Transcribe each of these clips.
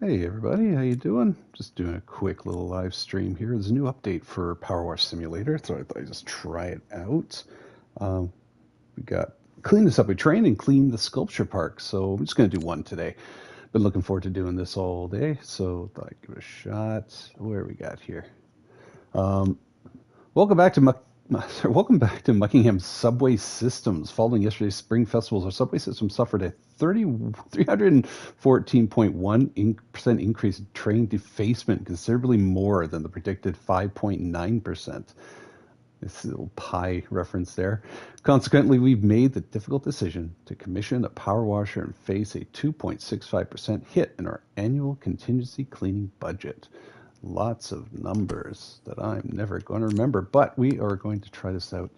Hey everybody, how you doing? Just doing a quick little live stream here. There's a new update for Power Wash Simulator, so I thought I'd just try it out. Um, we got clean this up. We trained and cleaned the sculpture park, so I'm just gonna do one today. Been looking forward to doing this all day, so thought I'd give it a shot. Where we got here? Um, Welcome back to welcome back to Muckingham Subway Systems. Following yesterday's spring festivals, our subway system suffered a 314.1% increase in train defacement, considerably more than the predicted 5.9%. This little pie reference there. Consequently, we've made the difficult decision to commission a power washer and face a 2.65% hit in our annual contingency cleaning budget. Lots of numbers that I'm never going to remember, but we are going to try this out.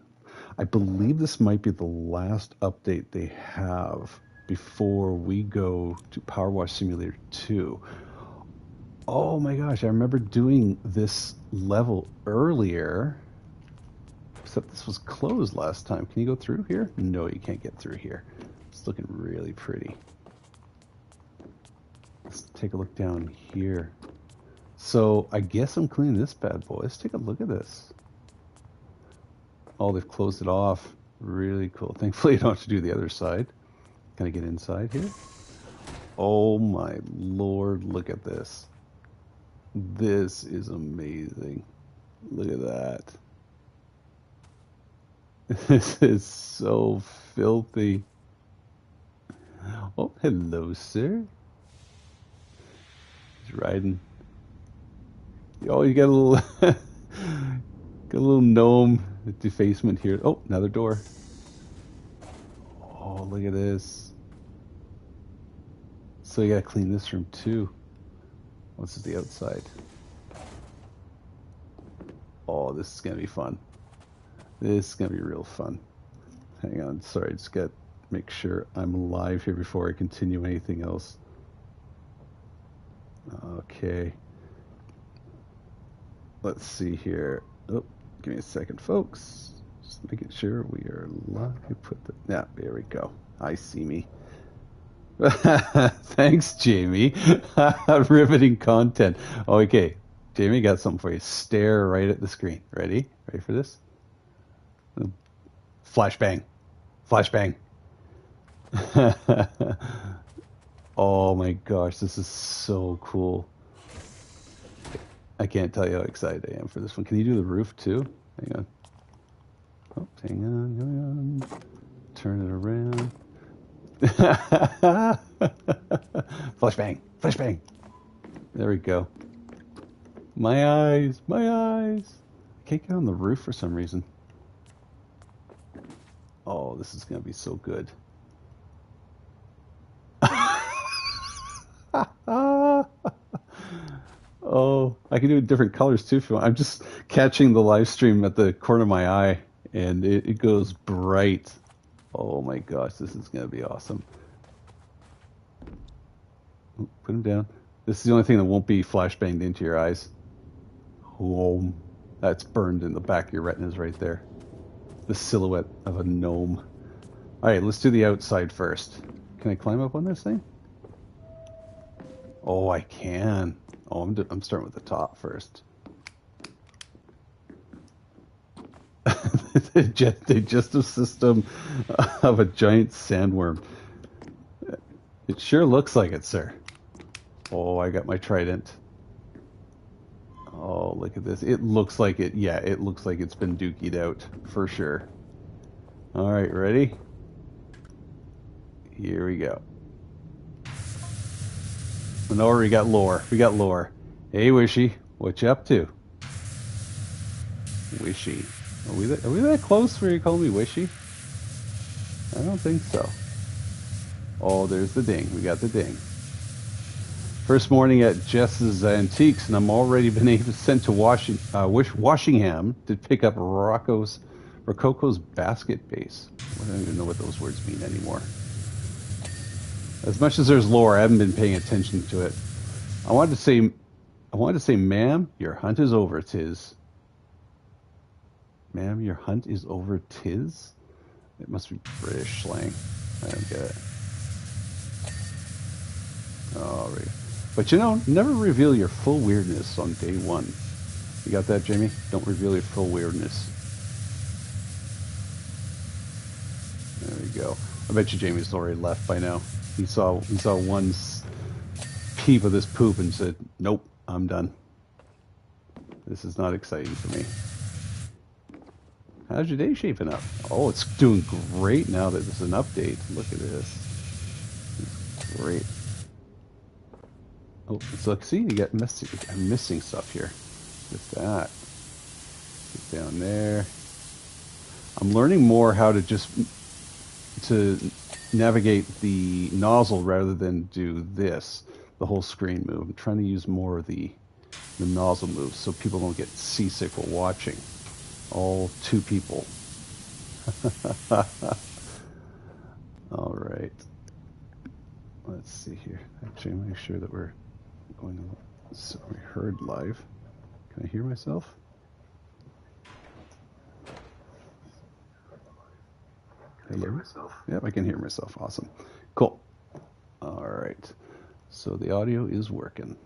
I believe this might be the last update they have before we go to Power Wash Simulator 2. Oh my gosh, I remember doing this level earlier, except this was closed last time. Can you go through here? No, you can't get through here. It's looking really pretty. Let's take a look down here. So I guess I'm cleaning this bad boy. Let's take a look at this. Oh, they've closed it off. Really cool. Thankfully, you don't have to do the other side. Can I get inside here? Oh my lord, look at this. This is amazing. Look at that. This is so filthy. Oh, hello, sir. He's riding. Oh, you got a little, got a little gnome defacement here. Oh, another door. Oh, look at this. So you gotta clean this room too. This is the outside. Oh, this is gonna be fun. This is gonna be real fun. Hang on, sorry, just gotta make sure I'm live here before I continue anything else. Okay. Let's see here. Oh, give me a second, folks. Just making sure we are live. Put the, yeah, there we go. I see me. Thanks, Jamie. Riveting content. Okay, Jamie, got something for you. Stare right at the screen. Ready? Ready for this? Flashbang. Flashbang. Oh my gosh, this is so cool. I can't tell you how excited I am for this one. Can you do the roof too? Hang on. Oh, hang on. Turn it around. Flashbang. Flashbang. There we go. My eyes. My eyes. I can't get on the roof for some reason. Oh, this is going to be so good. Oh, I can do it different colors too if you want. I'm just catching the live stream at the corner of my eye, and it goes bright. Oh my gosh, this is going to be awesome. Ooh, put him down. This is the only thing that won't be flashbanged into your eyes. Oh, that's burned in the back of your retinas right there. The silhouette of a gnome. All right, let's do the outside first. Can I climb up on this thing? Oh, I can. Oh, I'm starting with the top first. The digestive system of a giant sandworm. It sure looks like it, sir. Oh, I got my trident. Oh, look at this. It looks like it. Yeah, it looks like it's been dookied out for sure. All right, ready? Here we go. No, we got lore. We got lore. Hey, Wishy, what you up to? Wishy. Are we that close where you call me Wishy? I don't think so. Oh, there's the ding. We got the ding. First morning at Jess's Antiques, and I'm already been able to send to Washingham to pick up Rococo's basket base. I don't even know what those words mean anymore. As much as there's lore, I haven't been paying attention to it. I wanted to say, ma'am, your hunt is over, tis. Ma'am, your hunt is over, tis? It must be British slang. I don't get it. All right. But you know, never reveal your full weirdness on day one. You got that, Jamie? Don't reveal your full weirdness. There we go. I bet you Jamie's already left by now. He saw one peep of this poop and said, "Nope, I'm done. This is not exciting for me." How's your day shaping up? Oh, it's doing great now that there's an update. Look at this. It's great. Oh, so see, you got I'm missing stuff here. With that. Get down there. I'm learning more how to to navigate the nozzle rather than do this, the whole screen move. I'm trying to use more of the nozzle moves so people don't get seasick while watching. All two people. All right. Let's see here. Actually, make sure that we're going to. So we heard live. Can I hear myself? Can I hear myself? Yep, I can hear myself. Awesome. Cool. All right. So the audio is working.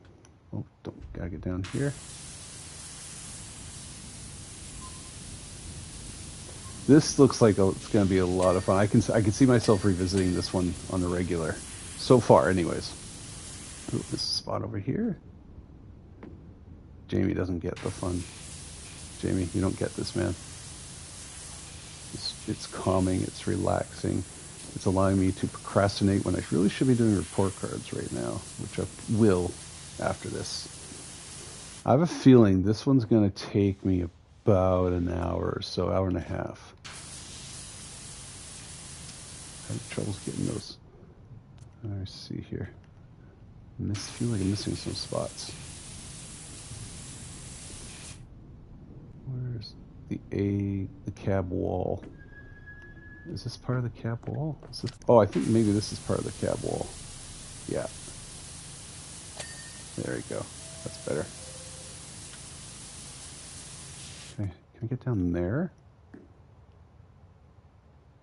Oh, gotta get down here. This looks like it's going to be a lot of fun. I can see myself revisiting this one on the regular. So far, anyways. Ooh, this spot over here. Jamie doesn't get the fun. Jamie, you don't get this, man. It's calming. It's relaxing. It's allowing me to procrastinate when I really should be doing report cards right now, which I will after this. I have a feeling this one's going to take me about an hour or so, hour and a half. I have troubles getting those. I see here. I feel like I'm missing some spots. Where's the cab wall? Is this part of the cab wall? Oh, I think maybe this is part of the cab wall. Yeah. There we go. That's better. Okay, can I get down there?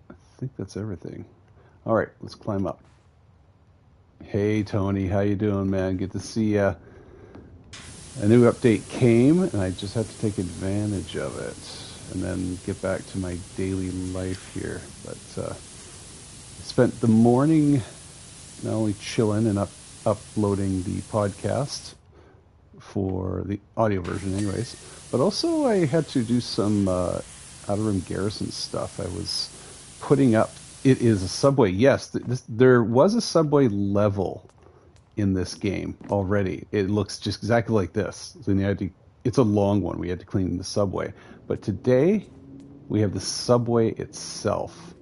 I think that's everything. All right, let's climb up. Hey, Tony, how you doing, man? Good to see ya. A new update came, and I just had to take advantage of it and then get back to my daily life here. But I spent the morning not only chilling and uploading the podcast for the audio version anyways, but also I had to do some Outer Rim Garrison stuff. I was putting up, it is a subway. Yes, there was a subway level in this game already. It looks just exactly like this. So it's a long one. We had to clean the subway. But today, we have the subway itself.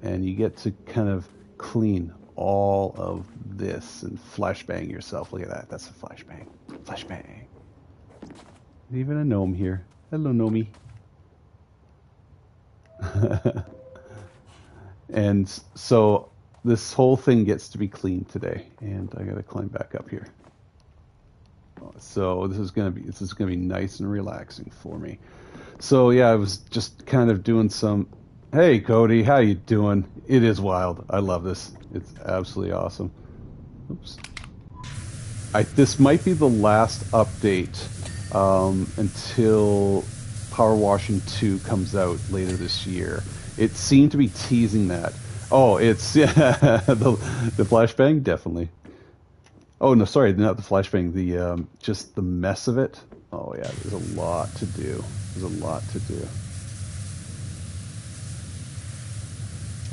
And you get to kind of clean all of this and flashbang yourself. Look at that. That's a flashbang. Flashbang. Even a gnome here. Hello, Gnomey. And so this whole thing gets to be cleaned today, and I gotta climb back up here. So this is gonna be nice and relaxing for me. So yeah, I was just kind of doing some. Hey Cody, how you doing? It is wild. I love this. It's absolutely awesome. Oops. This might be the last update until Power Washing 2 comes out later this year. It seemed to be teasing that. Oh, it's the flashbang, definitely. Oh no, sorry, not the flashbang. The just the mess of it. Oh yeah, there's a lot to do. There's a lot to do.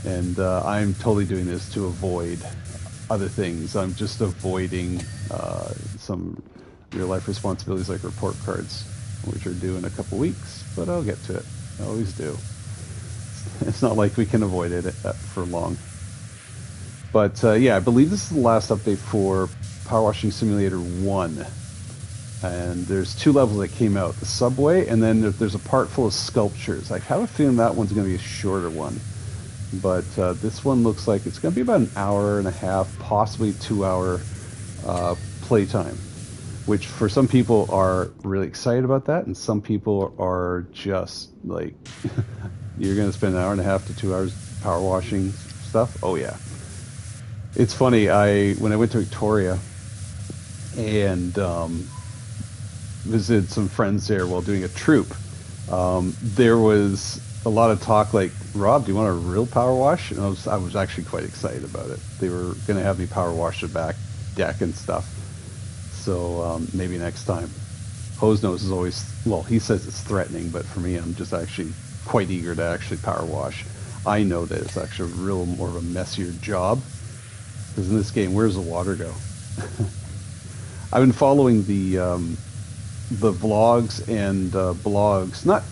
And I'm totally doing this to avoid other things. I'm just avoiding some real life responsibilities like report cards, which are due in a couple weeks. But I'll get to it. I always do. It's not like we can avoid it for long. But yeah, I believe this is the last update for Power Washing Simulator 1. And there's 2 levels that came out. The subway, and then there's a part full of sculptures. I have a feeling that one's going to be a shorter one. But this one looks like it's going to be about an hour and a half, possibly 2-hour playtime. Which for some people are really excited about that, and some people are just like... You're going to spend an hour and a half to 2 hours power washing stuff? Oh, yeah. It's funny. When I went to Victoria, and visited some friends there while doing a troop. There was a lot of talk like, Rob, do you want a real power wash? And I was actually quite excited about it. They were going to have me power wash the back deck and stuff. So maybe next time. Hose Nose is always, well, he says it's threatening, but for me, I'm just actually quite eager to actually power wash. I know that it's actually a real more of a messier job, because in this game, where's the water go? I've been following the vlogs and blogs, not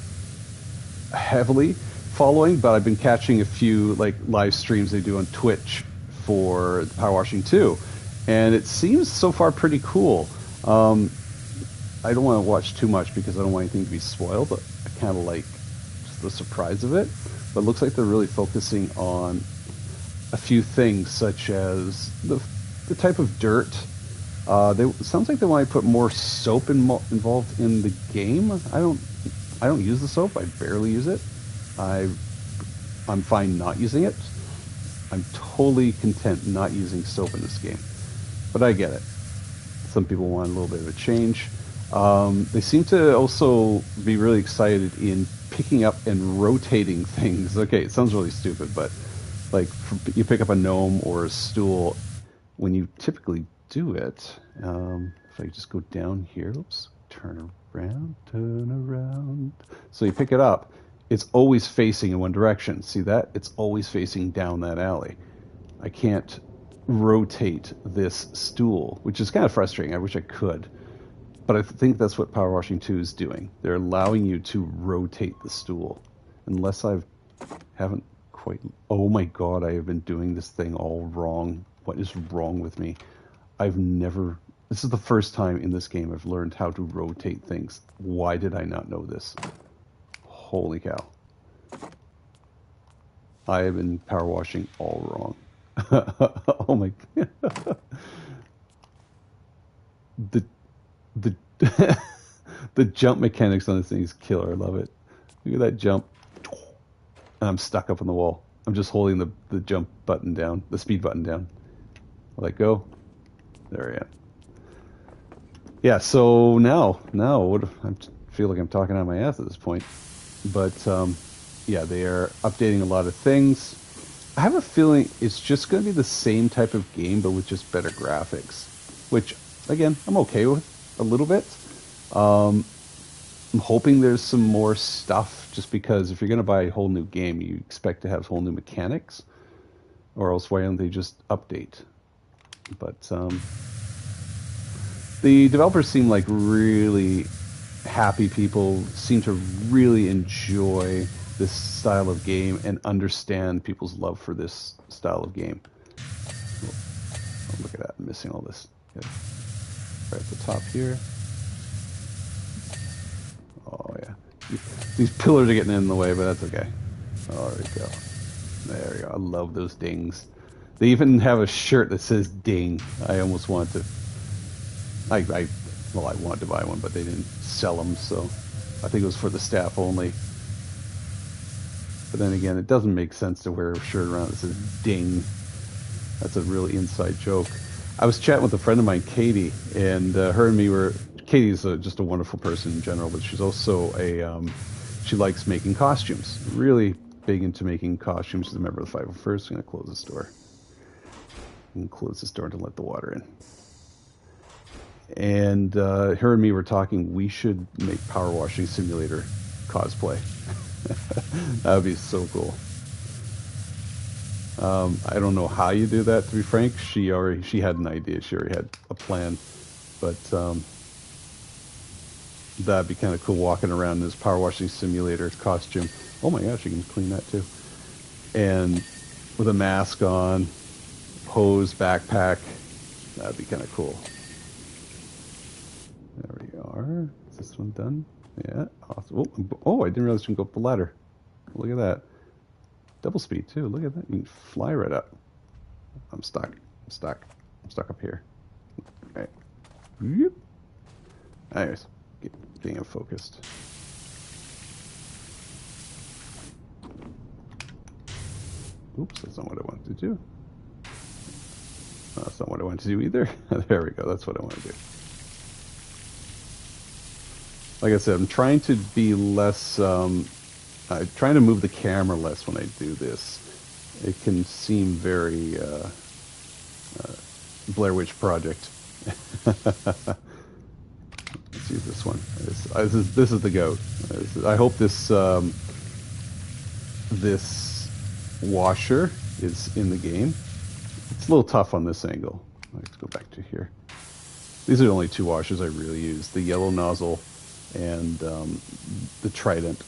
heavily following, but I've been catching a few like live streams they do on Twitch for power washing too, and it seems so far pretty cool. I don't want to watch too much because I don't want anything to be spoiled, but I kind of like just the surprise of it. But it looks like they're really focusing on a few things, such as the type of dirt. It sounds like they want to put more soap involved in the game. I don't use the soap. I barely use it. I'm fine not using it. I'm totally content not using soap in this game. But I get it. Some people want a little bit of a change. They seem to also be really excited in picking up and rotating things. Okay, it sounds really stupid, but like you pick up a gnome or a stool, when you typically do it, if I just go down here, oops, turn around. So you pick it up, it's always facing in one direction. See that? It's always facing down that alley. I can't rotate this stool, which is kind of frustrating. I wish I could. But I think that's what Power Washing 2 is doing. They're allowing you to rotate the stool. Unless haven't quite... Oh my god, I have been doing this thing all wrong. What is wrong with me? I've never... This is the first time in this game I've learned how to rotate things. Why did I not know this? Holy cow. I have been power washing all wrong. Oh my god. The the jump mechanics on this thing is killer. I love it. Look at that jump. And I'm stuck up on the wall. I'm just holding the jump button down, the speed button down. I let go. There I am. Yeah, so now I feel like I'm talking out of my ass at this point. But yeah, they are updating a lot of things. I have a feeling it's just going to be the same type of game, but with just better graphics. Which, again, I'm okay with a little bit. I'm hoping there's some more stuff, just because if you're going to buy a whole new game, you expect to have whole new mechanics. Or else why don't they just update? But the developers seem like really happy people, seem to really enjoy this style of game and understand people's love for this style of game. Oh, look at that, I'm missing all this. Okay. Right at the top here. Oh yeah. These pillars are getting in the way, but that's okay. Oh, there we go. There we go. I love those dings. They even have a shirt that says ding. I almost wanted to... I wanted to buy one, but they didn't sell them, so I think it was for the staff only. But then again, it doesn't make sense to wear a shirt around that says ding. That's a really inside joke. I was chatting with a friend of mine, Katie, and her and me were... Katie's just a wonderful person in general, but she's also she likes making costumes. Really big into making costumes. She's a member of the 501st. I'm going to close this door. I'm going to close this door to let the water in. And her and me were talking, we should make Power Washing Simulator cosplay. That would be so cool. I don't know how you do that, to be frank. She had an idea. She already had a plan. But that'd be kind of cool, walking around in this Power Washing Simulator costume. Oh my gosh, you can clean that too. And with a mask on, hose, backpack. That'd be kind of cool. There we are. Is this one done? Yeah. Awesome. Oh, I didn't realize you can go up the ladder. Look at that. Double speed too. Look at that. You can fly right up. I'm stuck. I'm stuck. I'm stuck up here. Okay. Yep. Anyways, getting focused. Oops, that's not what I wanted to do. That's not what I want to do either. There we go. That's what I want to do. Like I said, I'm trying to be less, I'm trying to move the camera less when I do this. It can seem very Blair Witch Project. Let's use this one. This is the goat. I hope this this washer is in the game. It's a little tough on this angle. Let's go back to here. These are the only two washers I really use: the yellow nozzle and the Trident.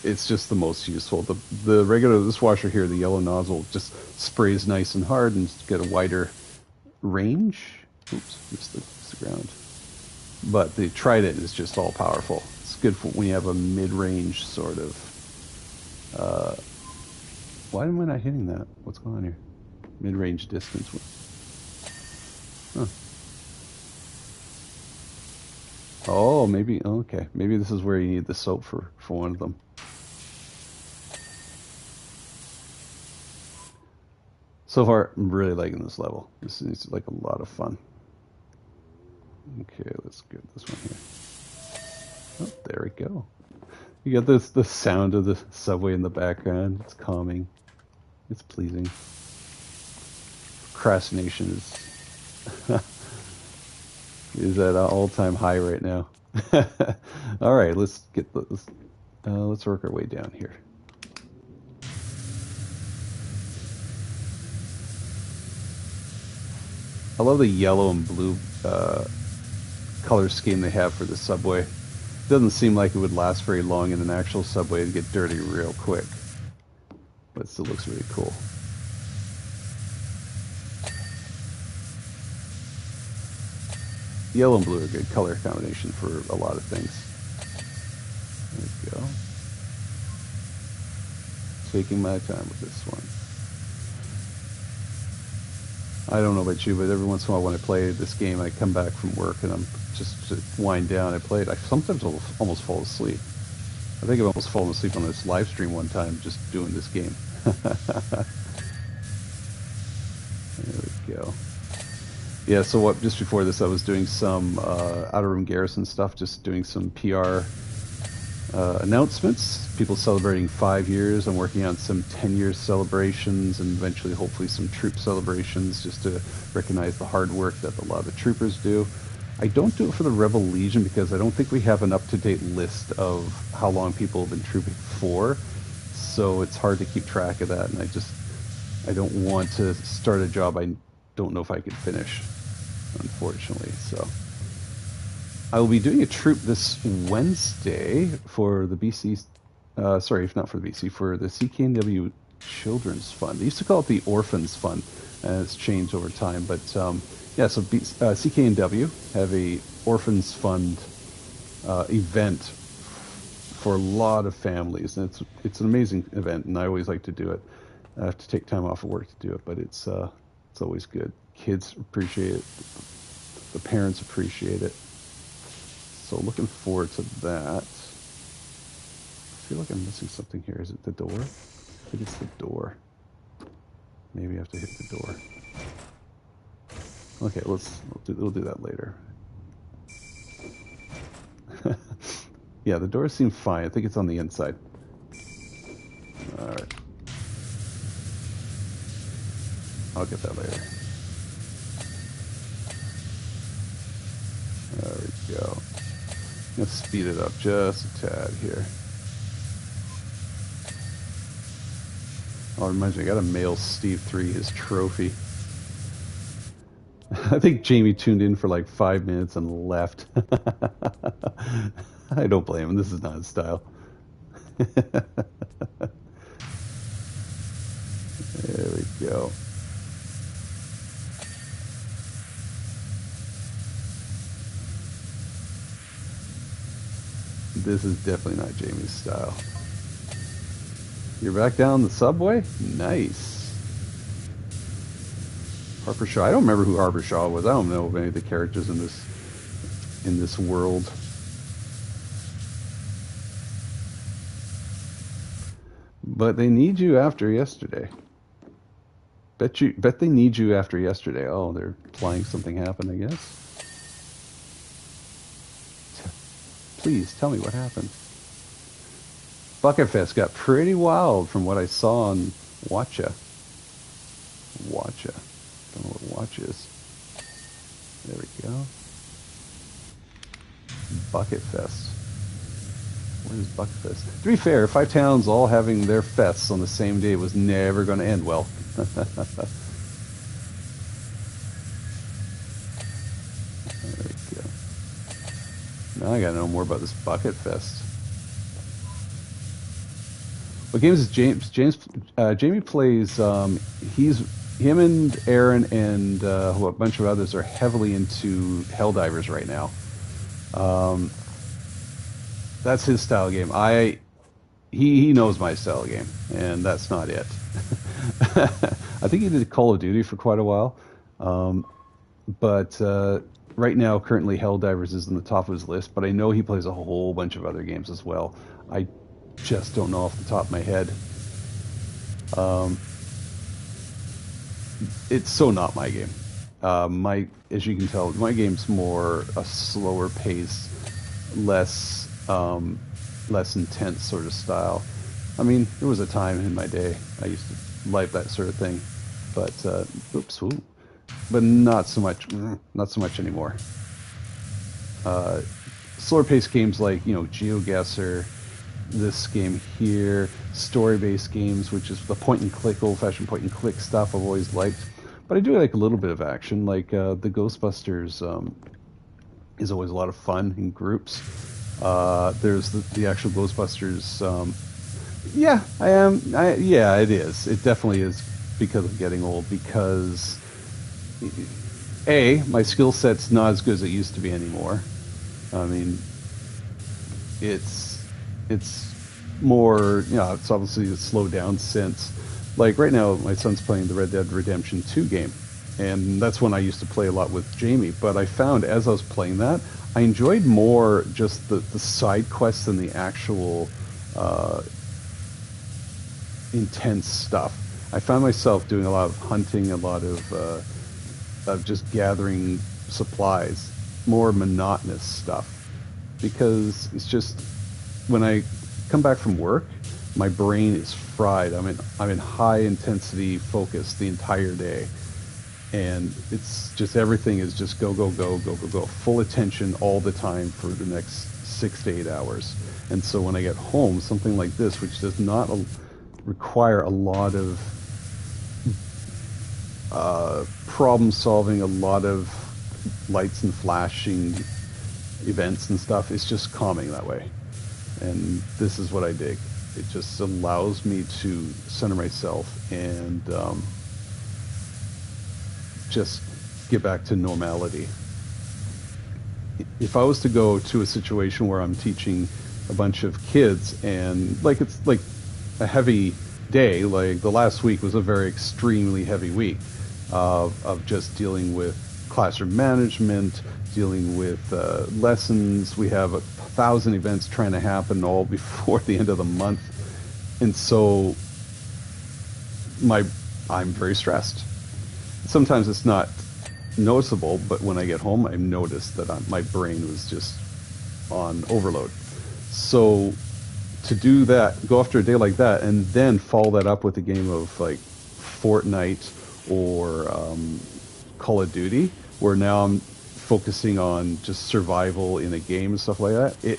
It's just the most useful. The regular, this washer here, the yellow nozzle, just sprays nice and hard and get a wider range. Oops, missed the ground. But the Trident is just all powerful. It's good for when you have a mid-range sort of. Why am I not hitting that? What's going on here? Mid-range distance. Huh. Oh, maybe. Okay, maybe this is where you need the soap for one of them. So far, I'm really liking this level. This is like a lot of fun. Okay, let's get this one here. Oh, there we go. You got the sound of the subway in the background. It's calming. It's pleasing. Procrastination is at an all-time high right now. All right, let's work our way down here. I love the yellow and blue color scheme they have for the subway. It doesn't seem like it would last very long in an actual subway. It'd get dirty real quick, but it still looks really cool. Yellow and blue are a good color combination for a lot of things. There we go. Taking my time with this one. I don't know about you, but every once in a while when I play this game, I come back from work and I'm just to wind down. I play it. I sometimes almost fall asleep. I think I've almost fallen asleep on this live stream one time just doing this game. There we go. Yeah, so what? Just before this, I was doing some Outer Rim Garrison stuff, just doing some PR announcements. People celebrating 5 years. I'm working on some 10-year celebrations and eventually, hopefully, some troop celebrations just to recognize the hard work that a lot of the troopers do. I don't do it for the Rebel Legion because I don't think we have an up-to-date list of how long people have been trooping for. So it's hard to keep track of that, and I don't want to start a job I don't know if I could finish, unfortunately. So I will be doing a troop this Wednesday for the BC, sorry, if not for the BC, for the CKNW Children's Fund. They used to call it the Orphans Fund, and it's changed over time. But yeah, so CKNW have a Orphans Fund event for a lot of families, and it's an amazing event, and I always like to do it. I have to take time off of work to do it, but it's always good. Kids appreciate it. The parents appreciate it. So looking forward to that. I feel like I'm missing something here. Is it the door? I think it's the door. Maybe I have to hit the door. Okay, we'll do that later. Yeah, the doors seem fine. I think it's on the inside. All right. I'll get that later. There we go. Let's speed it up just a tad here. Oh, it reminds me, I gotta mail Steve 3 his trophy. I think Jamie tuned in for like 5 minutes and left. I don't blame him. This is not his style. There we go. This is definitely not Jamie's style. You're back down the subway? Nice. Harper Shaw. I don't remember who Harper Shaw was. I don't know of any of the characters in this world. But they need you after yesterday. Bet they need you after yesterday. Oh, they're implying something happened, I guess. Please tell me what happened. Bucketfest got pretty wild from what I saw on Watcha. Watcha. Don't know what Watch is. There we go. Bucketfest. What is Bucketfest? To be fair, 5 towns all having their fests on the same day was never going to end well. There we go. Now I gotta know more about this Bucketfest. What games is James? Jamie plays. Him and Aaron and a bunch of others are heavily into Helldivers right now. That's his style game. He knows my style game, and that's not it. I think he did Call of Duty for quite a while, but right now, currently, Helldivers is in the top of his list. But I know he plays a whole bunch of other games as well. I just don't know off the top of my head. It's so not my game. As you can tell, my game's more a slower pace, less intense sort of style. I mean, there was a time in my day I used to like that sort of thing, but but not so much anymore. Slower paced games like GeoGuessr, this game here, story-based games, which is the old-fashioned point-and-click stuff I've always liked. But I do like a little bit of action, like the Ghostbusters is always a lot of fun in groups. There's the actual Ghostbusters. Yeah, it is. It definitely is because I'm getting old. Because my skill set's not as good as it used to be anymore. I mean, it's more, it's obviously slowed down since, like right now, my son's playing the Red Dead Redemption 2 game, and that's when I used to play a lot with Jamie. But I found as I was playing that, I enjoyed more just the side quests than the actual intense stuff. I found myself doing a lot of hunting, a lot of just gathering supplies, more monotonous stuff, because it's just when I come back from work, my brain is fried. I'm in high intensity focus the entire day, and it's just everything is just go, full attention all the time for the next 6 to 8 hours. And so when I get home, something like this, which does not require a lot of problem solving, a lot of lights and flashing events and stuff, it's just calming that way. And this is what I dig. It just allows me to center myself and just get back to normality. If I was to go to a situation where I'm teaching a bunch of kids and it's like a heavy day, like the last week was a very extremely heavy week of just dealing with classroom management, dealing with lessons. We have 1,000 events trying to happen all before the end of the month, and so I'm very stressed. Sometimes it's not noticeable, but when I get home, I notice that my brain was just on overload. So to do that, go after a day like that, and then follow that up with a game of like Fortnite or Call of Duty, where now I'm focusing on just survival in a game and stuff like that,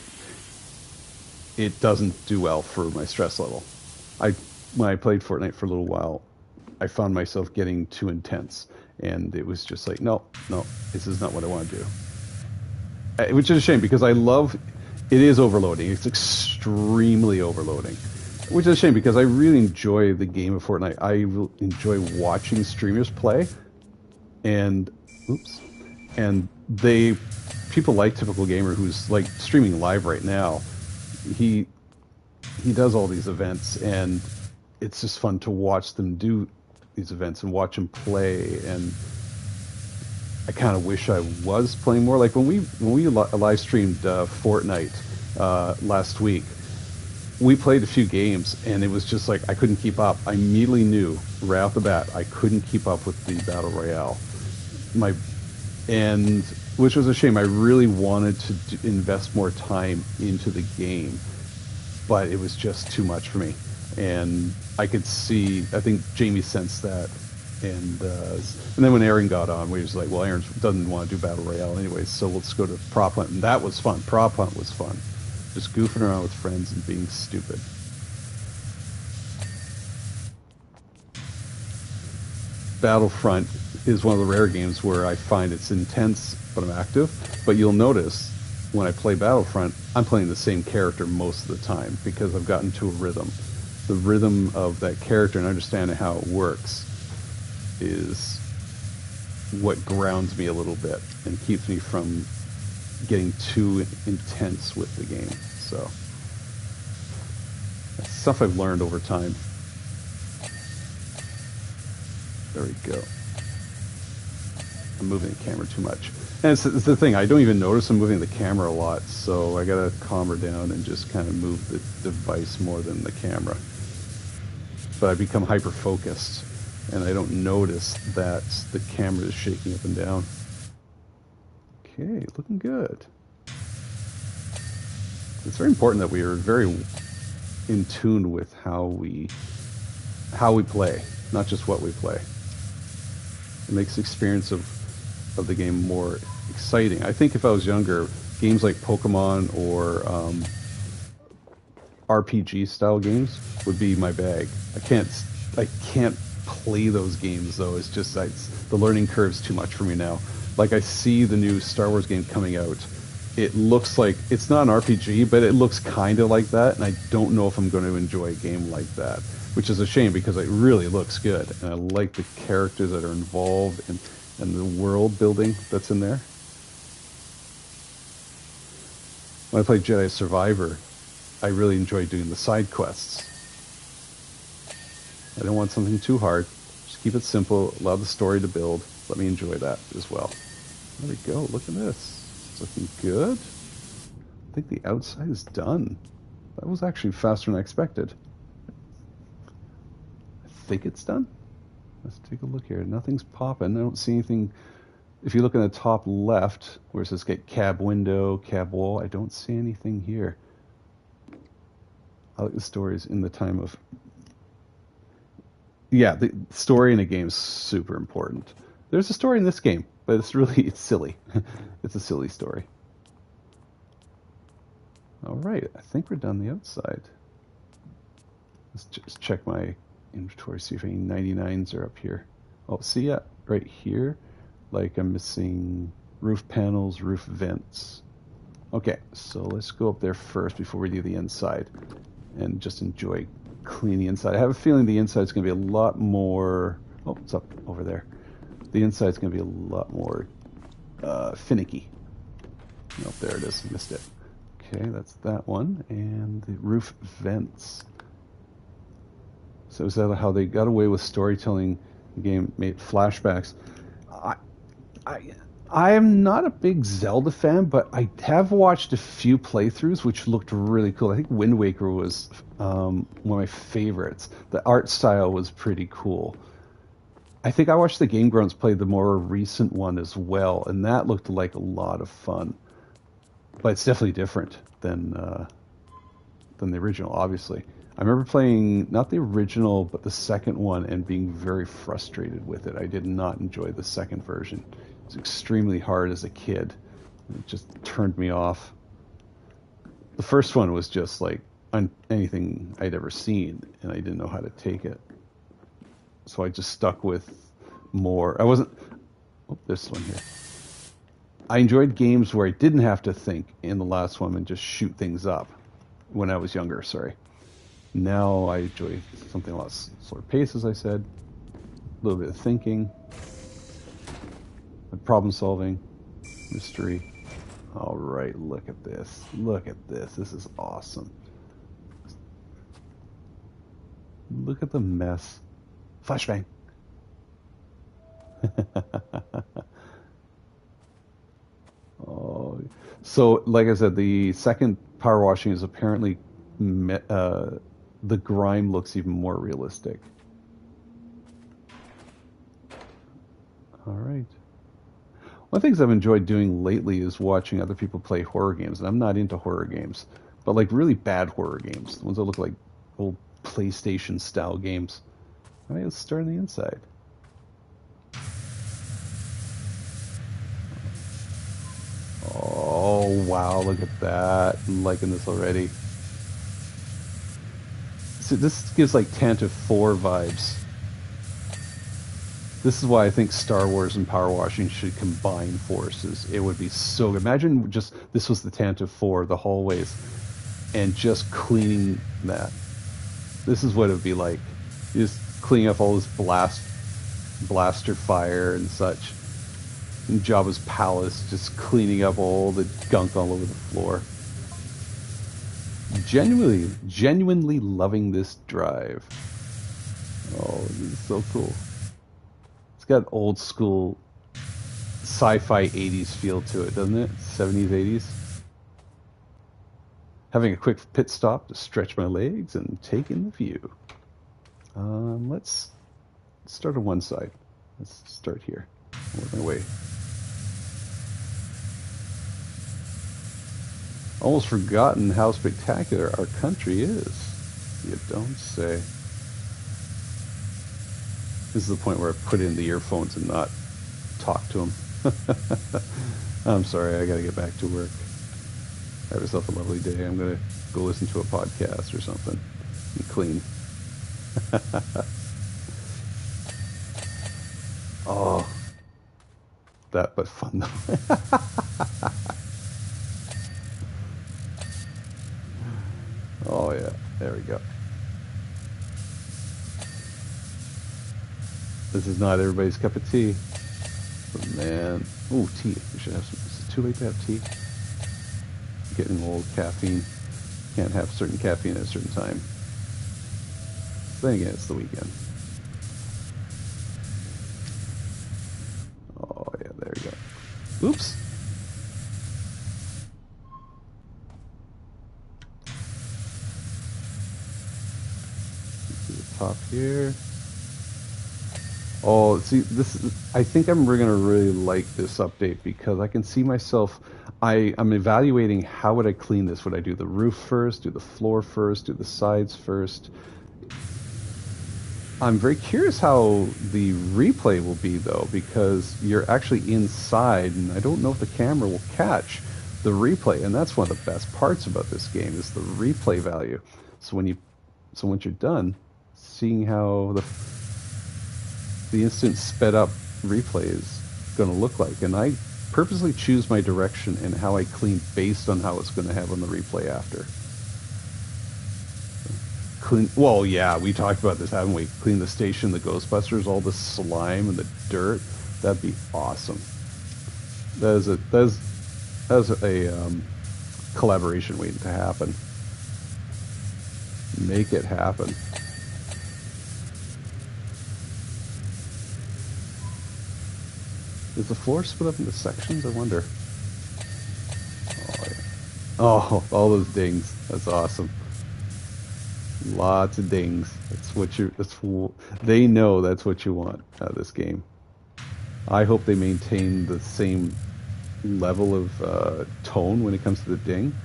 it doesn't do well for my stress level. When I played Fortnite for a little while, I found myself getting too intense, and it was just like, no, this is not what I want to do. Which is a shame, because it is overloading. It's extremely overloading. Which is a shame, because I really enjoy the game of Fortnite. I enjoy watching streamers play, and people like Typical Gamer, who's like streaming live right now. He does all these events, and it's just fun to watch them do these events and watch them play. And I kind of wish I was playing more. Like when we live streamed Fortnite last week, we played a few games, and it was just like I couldn't keep up. I immediately knew right off the bat I couldn't keep up with the battle royale. My and which was a shame. I really wanted to invest more time into the game, but it was just too much for me. And I could see, I think Jamie sensed that. And then when Aaron got on, we was like, well, Aaron doesn't want to do Battle Royale anyways, so let's go to Prop Hunt. And that was fun. Prop Hunt was fun. Just goofing around with friends and being stupid. Battlefront is one of the rare games where I find it's intense, but I'm active. But you'll notice when I play Battlefront, I'm playing the same character most of the time because I've gotten to a rhythm. The rhythm of that character and understanding how it works is what grounds me a little bit and keeps me from getting too intense with the game. So that's stuff I've learned over time. There we go. I'm moving the camera too much. And it's the thing, I don't even notice I'm moving the camera a lot, so I gotta calm her down and just kind of move the device more than the camera. But I become hyper-focused, and I don't notice that the camera is shaking up and down. Okay, looking good. It's very important that we are very in tune with how we play, not just what we play. It makes the experience of the game more exciting. I think if I was younger, games like Pokemon or RPG style games would be my bag. I can't play those games though. It's just the learning curve's too much for me now. Like I see the new Star Wars game coming out. It looks like it's not an RPG, but it looks kind of like that, and I don't know if I'm going to enjoy a game like that, which is a shame because it really looks good, and I like the characters that are involved and the world building that's in there. When I played Jedi Survivor, I really enjoyed doing the side quests. I don't want something too hard. Just keep it simple, allow the story to build. Let me enjoy that as well. There we go, look at this. It's looking good. I think the outside is done. That was actually faster than I expected. I think it's done. Let's take a look here. Nothing's popping. I don't see anything. If you look in the top left, where it says get cab window, cab wall, I don't see anything here. I like the stories in the time of... Yeah, the story in a game is super important. There's a story in this game, but it's silly. It's a silly story. All right, I think we're done the outside. Let's just check my inventory, see if any 99s are up here. Oh, see, yeah, right here. Like I'm missing roof panels, roof vents. Okay, so let's go up there first before we do the inside and just enjoy cleaning the inside. I have a feeling the inside is going to be a lot more... Oh, it's up over there. The inside is going to be a lot more finicky. Nope, there it is. Missed it. Okay, that's that one. And the roof vents. So is that how they got away with storytelling? The game made flashbacks. I am not a big Zelda fan, but I have watched a few playthroughs which looked really cool. I think Wind Waker was one of my favorites. The art style was pretty cool. I think I watched the Game Grumps play the more recent one as well, and that looked like a lot of fun. But it's definitely different than the original, obviously. I remember playing, not the original, but the second one and being very frustrated with it. I did not enjoy the second version. It was extremely hard as a kid. It just turned me off. The first one was just like anything I'd ever seen, and I didn't know how to take it. So I just stuck with more. I wasn't... Oh, this one here. I enjoyed games where I didn't have to think in the last one and just shoot things up when I was younger, sorry. Now I enjoy something a lot slower pace, as I said. A little bit of thinking. Problem solving. Mystery. All right, look at this. Look at this. This is awesome. Look at the mess. Flashbang. Oh, so like I said, the second power washing is apparently the grime looks even more realistic. All right. One of the things I've enjoyed doing lately is watching other people play horror games, and I'm not into horror games, but like really bad horror games, the ones that look like old PlayStation style games. All right, let's start on the inside. Oh wow, look at that! I'm liking this already. So this gives like Tantive 4 vibes. This is why I think Star Wars and power washing should combine forces. It would be so good. Imagine just this was the Tantive 4, the hallways, and just cleaning that. This is what it would be like. You're just cleaning up all this blaster fire and such. In Jabba's palace, just cleaning up all the gunk all over the floor. Genuinely loving this drive. Oh, this is so cool. It's got old school sci-fi 80s feel to it, doesn't it? 70s, 80s. Having a quick pit stop to stretch my legs and take in the view. Let's start on one side. Let's start here. Work my way. Almost forgotten how spectacular our country is. You don't say. This is the point where I put in the earphones and not talk to them. I'm sorry, I gotta get back to work. Have yourself a lovely day. I'm gonna go listen to a podcast or something and clean. Oh, that but fun though. Oh yeah, there we go. This is not everybody's cup of tea. But man, ooh, tea. We should have some. Is it too late to have tea? Getting old, caffeine. Can't have certain caffeine at a certain time. Then again, it's the weekend. Oh yeah, there we go. Oops. To the top here. Oh, see, I think I'm going to really like this update because I can see myself. I'm evaluating how would I clean this. Would I do the roof first, do the floor first, do the sides first? I'm very curious how the replay will be though, because you're actually inside, and I don't know if the camera will catch the replay. And that's one of the best parts about this game is the replay value. So once you're done, seeing how the instant sped up replay is going to look like. And I purposely choose my direction and how I clean based on how it's going to have on the replay after. Clean, well, yeah, we talked about this, haven't we? Clean the station, the Ghostbusters, all the slime and the dirt. That'd be awesome. That is a collaboration waiting to happen. Make it happen. Is the floor split up into sections? I wonder. Oh, yeah. Oh, all those dings. That's awesome. Lots of dings. They know that's what you want out of this game. I hope they maintain the same level of tone when it comes to the ding.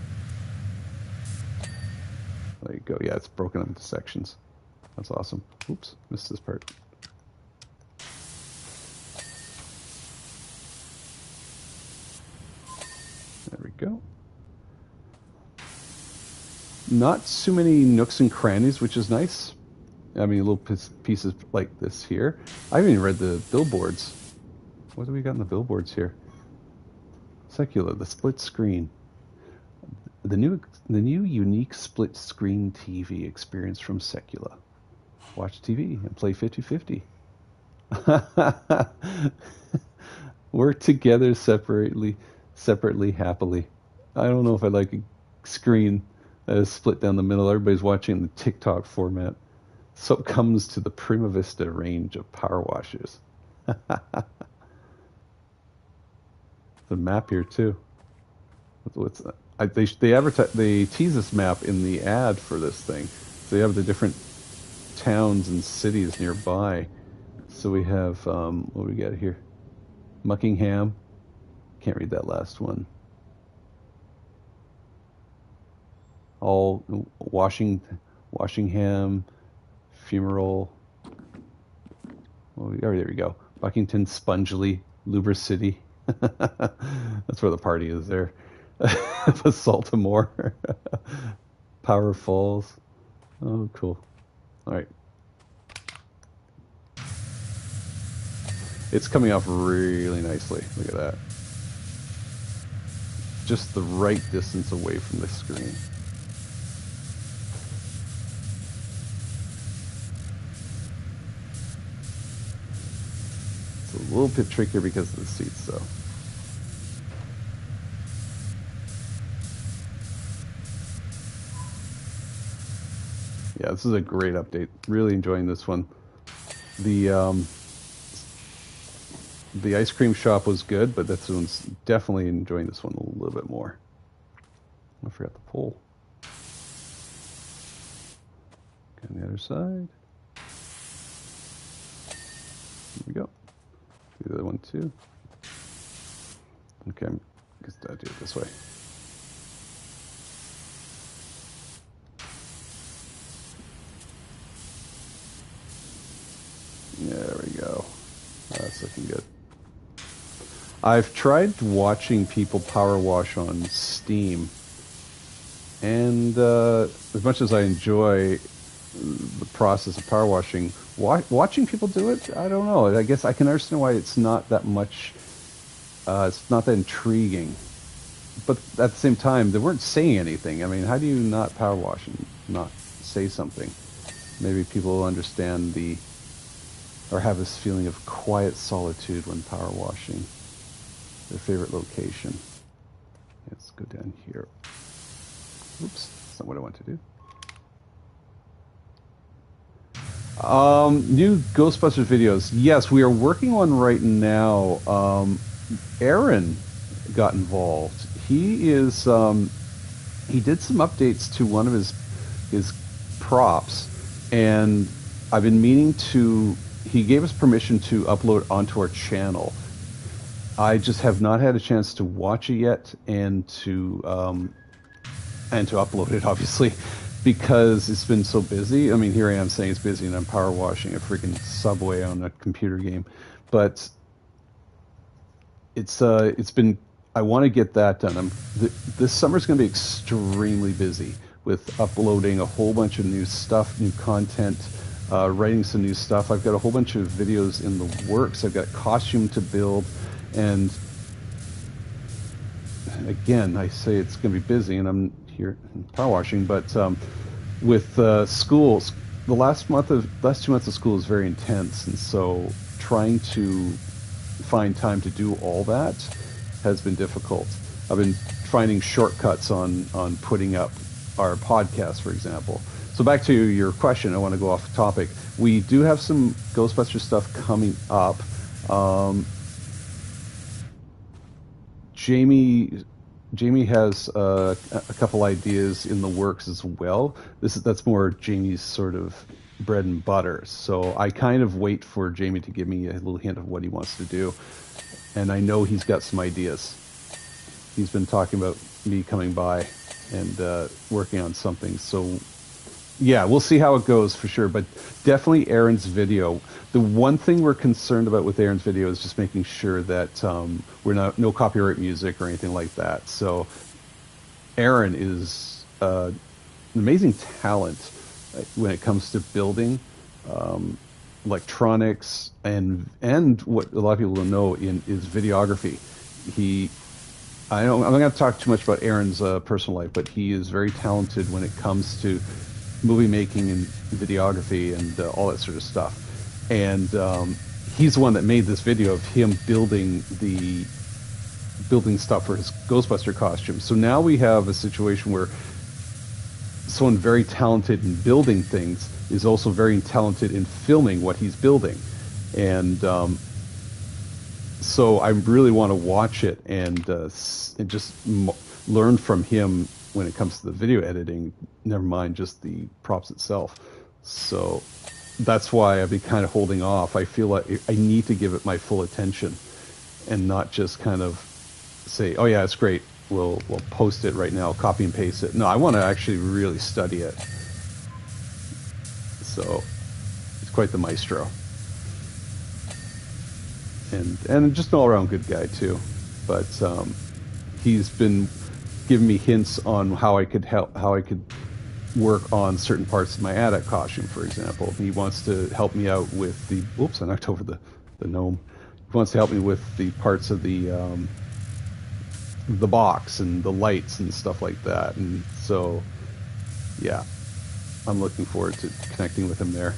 There you go. Yeah, it's broken up into sections. That's awesome. Oops, missed this part. There we go. Not too many nooks and crannies, which is nice. I mean, little pieces like this here. I haven't even read the billboards. What do we got in the billboards here? Secula, the split screen. The new unique split screen TV experience from Secula. Watch TV and play 50-50. Work together separately, happily. I don't know if I like a screen that is split down the middle. Everybody's watching the TikTok format. So it comes to the Prima Vista range of power washers. The map here too. What's that? they tease this map in the ad for this thing. So they have the different towns and cities nearby. So we have what do we got here? Muckingham. Can't read that last one. All Washingham, Fumerol. Oh, there we go. Buckington, Spongely, Luber City. That's where the party is there. Baltimore. Power Falls. Oh, cool. All right. It's coming off really nicely. Look at that. Just the right distance away from the screen. It's a little bit trickier because of the seats, though. Yeah, this is a great update. Really enjoying this one. The ice cream shop was good, but this one's definitely enjoying this one a little bit more. I forgot the poll. Okay, on the other side. Here we go. Do the other one too. Okay, I guess I'll do it this way. There we go. That's looking good. I've tried watching people power wash on Steam, and as much as I enjoy the process of power washing, watching people do it, I don't know. I guess I can understand why it's not that much, it's not that intriguing. But at the same time, they weren't saying anything. I mean, how do you not power wash and not say something? Maybe people will understand or have this feeling of quiet solitude when power washing. Their favorite location. Let's go down here. Oops, that's not what I want to do. New Ghostbusters videos. Yes, we are working on right now. Aaron got involved. He is he did some updates to one of his props, and I've been meaning to. He gave us permission to upload onto our channel. I just have not had a chance to watch it yet, and to upload it, obviously, because it's been so busy. I mean, here I am saying it's busy, and I'm power washing a freaking Subway on a computer game, but it's been. I want to get that done. This summer's going to be extremely busy with uploading a whole bunch of new stuff, new content, writing some new stuff. I've got a whole bunch of videos in the works. I've got costume to build. And again, I say it's going to be busy, and I'm here power washing. But with schools, the last 2 months of school is very intense, and so trying to find time to do all that has been difficult. I've been finding shortcuts on putting up our podcast, for example. So back to your question, I want to go off topic. We do have some Ghostbusters stuff coming up. Jamie has a couple ideas in the works as well. That's more Jamie's sort of bread and butter. So I kind of wait for Jamie to give me a little hint of what he wants to do, and I know he's got some ideas. He's been talking about me coming by and working on something. So yeah, we'll see how it goes for sure. But definitely Aaron's video. The one thing we're concerned about with Aaron's video is just making sure that we're no copyright music or anything like that. So Aaron is an amazing talent when it comes to building electronics, and what a lot of people don't know is videography. I'm not going to talk too much about Aaron's personal life, but he is very talented when it comes to movie making and videography and all that sort of stuff. And he's the one that made this video of him building stuff for his Ghostbuster costume. So now we have a situation where someone very talented in building things is also very talented in filming what he's building. And so I really want to watch it and just learned from him when it comes to the video editing, never mind just the props itself. So that's why I've been kind of holding off. I feel like I need to give it my full attention and not just kind of say, oh yeah, it's great, we'll post it right now, copy and paste it. No, I want to actually really study it. So he's quite the maestro. And just an all-around good guy too. But he's been giving me hints on how I could work on certain parts of my AT-AT costume, for example. He wants to help me out with the... Oops, I knocked over the gnome. He wants to help me with the parts of the box and the lights and stuff like that. And so, yeah, I'm looking forward to connecting with him there.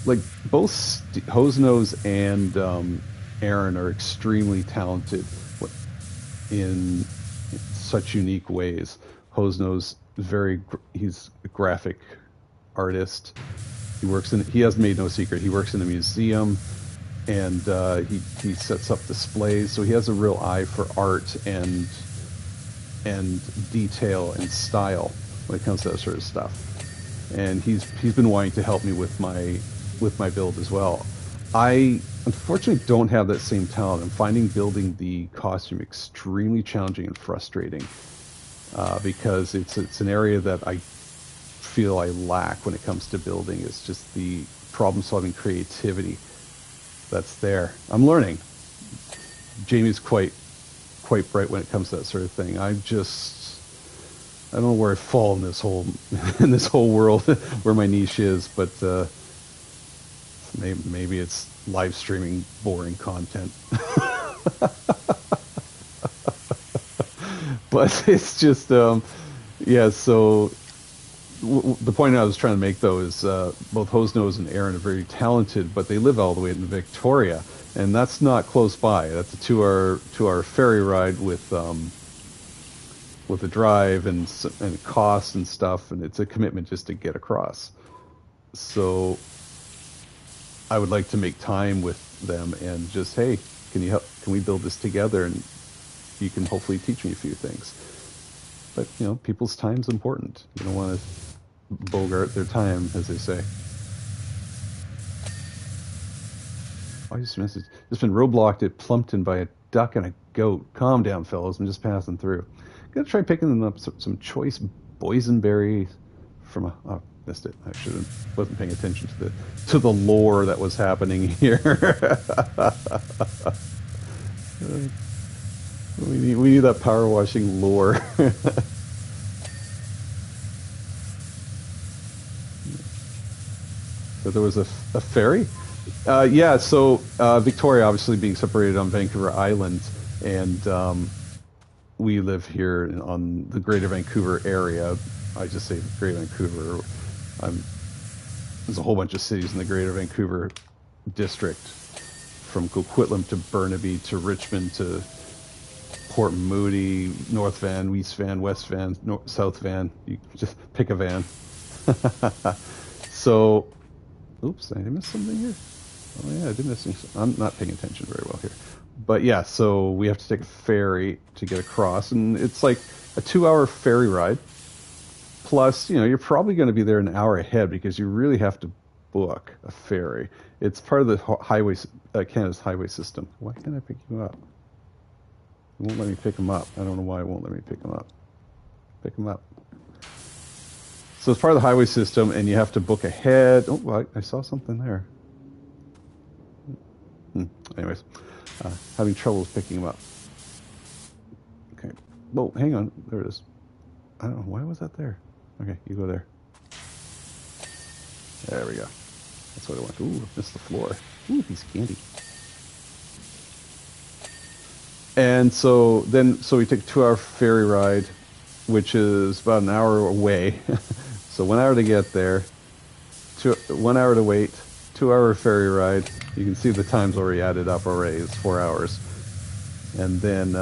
Like, both Hosenose and Aaron are extremely talented in such unique ways. Hosenose he's a graphic artist. He has made no secret. He works in a museum, and he sets up displays. So he has a real eye for art and detail and style when it comes to that sort of stuff. And he's been wanting to help me with my build as well. I unfortunately don't have that same talent. I'm finding building the costume extremely challenging and frustrating because it's an area that I feel I lack when it comes to building. It's just the problem-solving creativity that's there. I'm learning. Jamie's quite bright when it comes to that sort of thing. I don't know where I fall in this whole world, where my niche is, but maybe it's live streaming boring content. But it's just yeah. So the point I was trying to make, though, is both Hosenose and Aaron are very talented, but they live all the way in Victoria, and that's not close by. That's a two-hour ferry ride with a drive and cost and stuff, and it's a commitment just to get across. So I would like to make time with them and just, hey, can we build this together, and you can hopefully teach me a few things. But people's time's important. You don't want to bogart their time, as they say. I just been roadblocked at Plumpton by a duck and a goat. Calm down, fellas. I'm just passing through. Gonna try picking them up some choice boysenberry from missed it. I wasn't paying attention to the lore that was happening here. We need that power washing lore. So there was a ferry. Yeah. So Victoria, obviously being separated on Vancouver Island, and we live here on the Greater Vancouver area. I just say Greater Vancouver. There's a whole bunch of cities in the Greater Vancouver district, from Coquitlam to Burnaby to Richmond to Port Moody, North Van, East Van, West Van, South Van. You just pick a van. So, oops, did I miss something here? Oh yeah, I did miss something. I'm not paying attention very well here. But yeah, so we have to take a ferry to get across, and it's like a 2-hour ferry ride. Plus, you're probably going to be there an hour ahead because you really have to book a ferry. It's part of the Canada's highway system. Why can't I pick you up? It won't let me pick them up. I don't know why it won't let me pick them up. Pick them up. So it's part of the highway system, and you have to book ahead. Oh, well, I saw something there. Anyways, having trouble picking them up. Okay. Whoa, hang on. There it is. I don't know. Why was that there? Okay, you go there. There we go. That's what I want. Ooh, missed the floor. Ooh, piece of candy. And so we take a 2-hour ferry ride, which is about an hour away. So 1 hour to get there, 1 hour to wait, 2-hour ferry ride. You can see the time's already added up already. It's 4 hours. And then,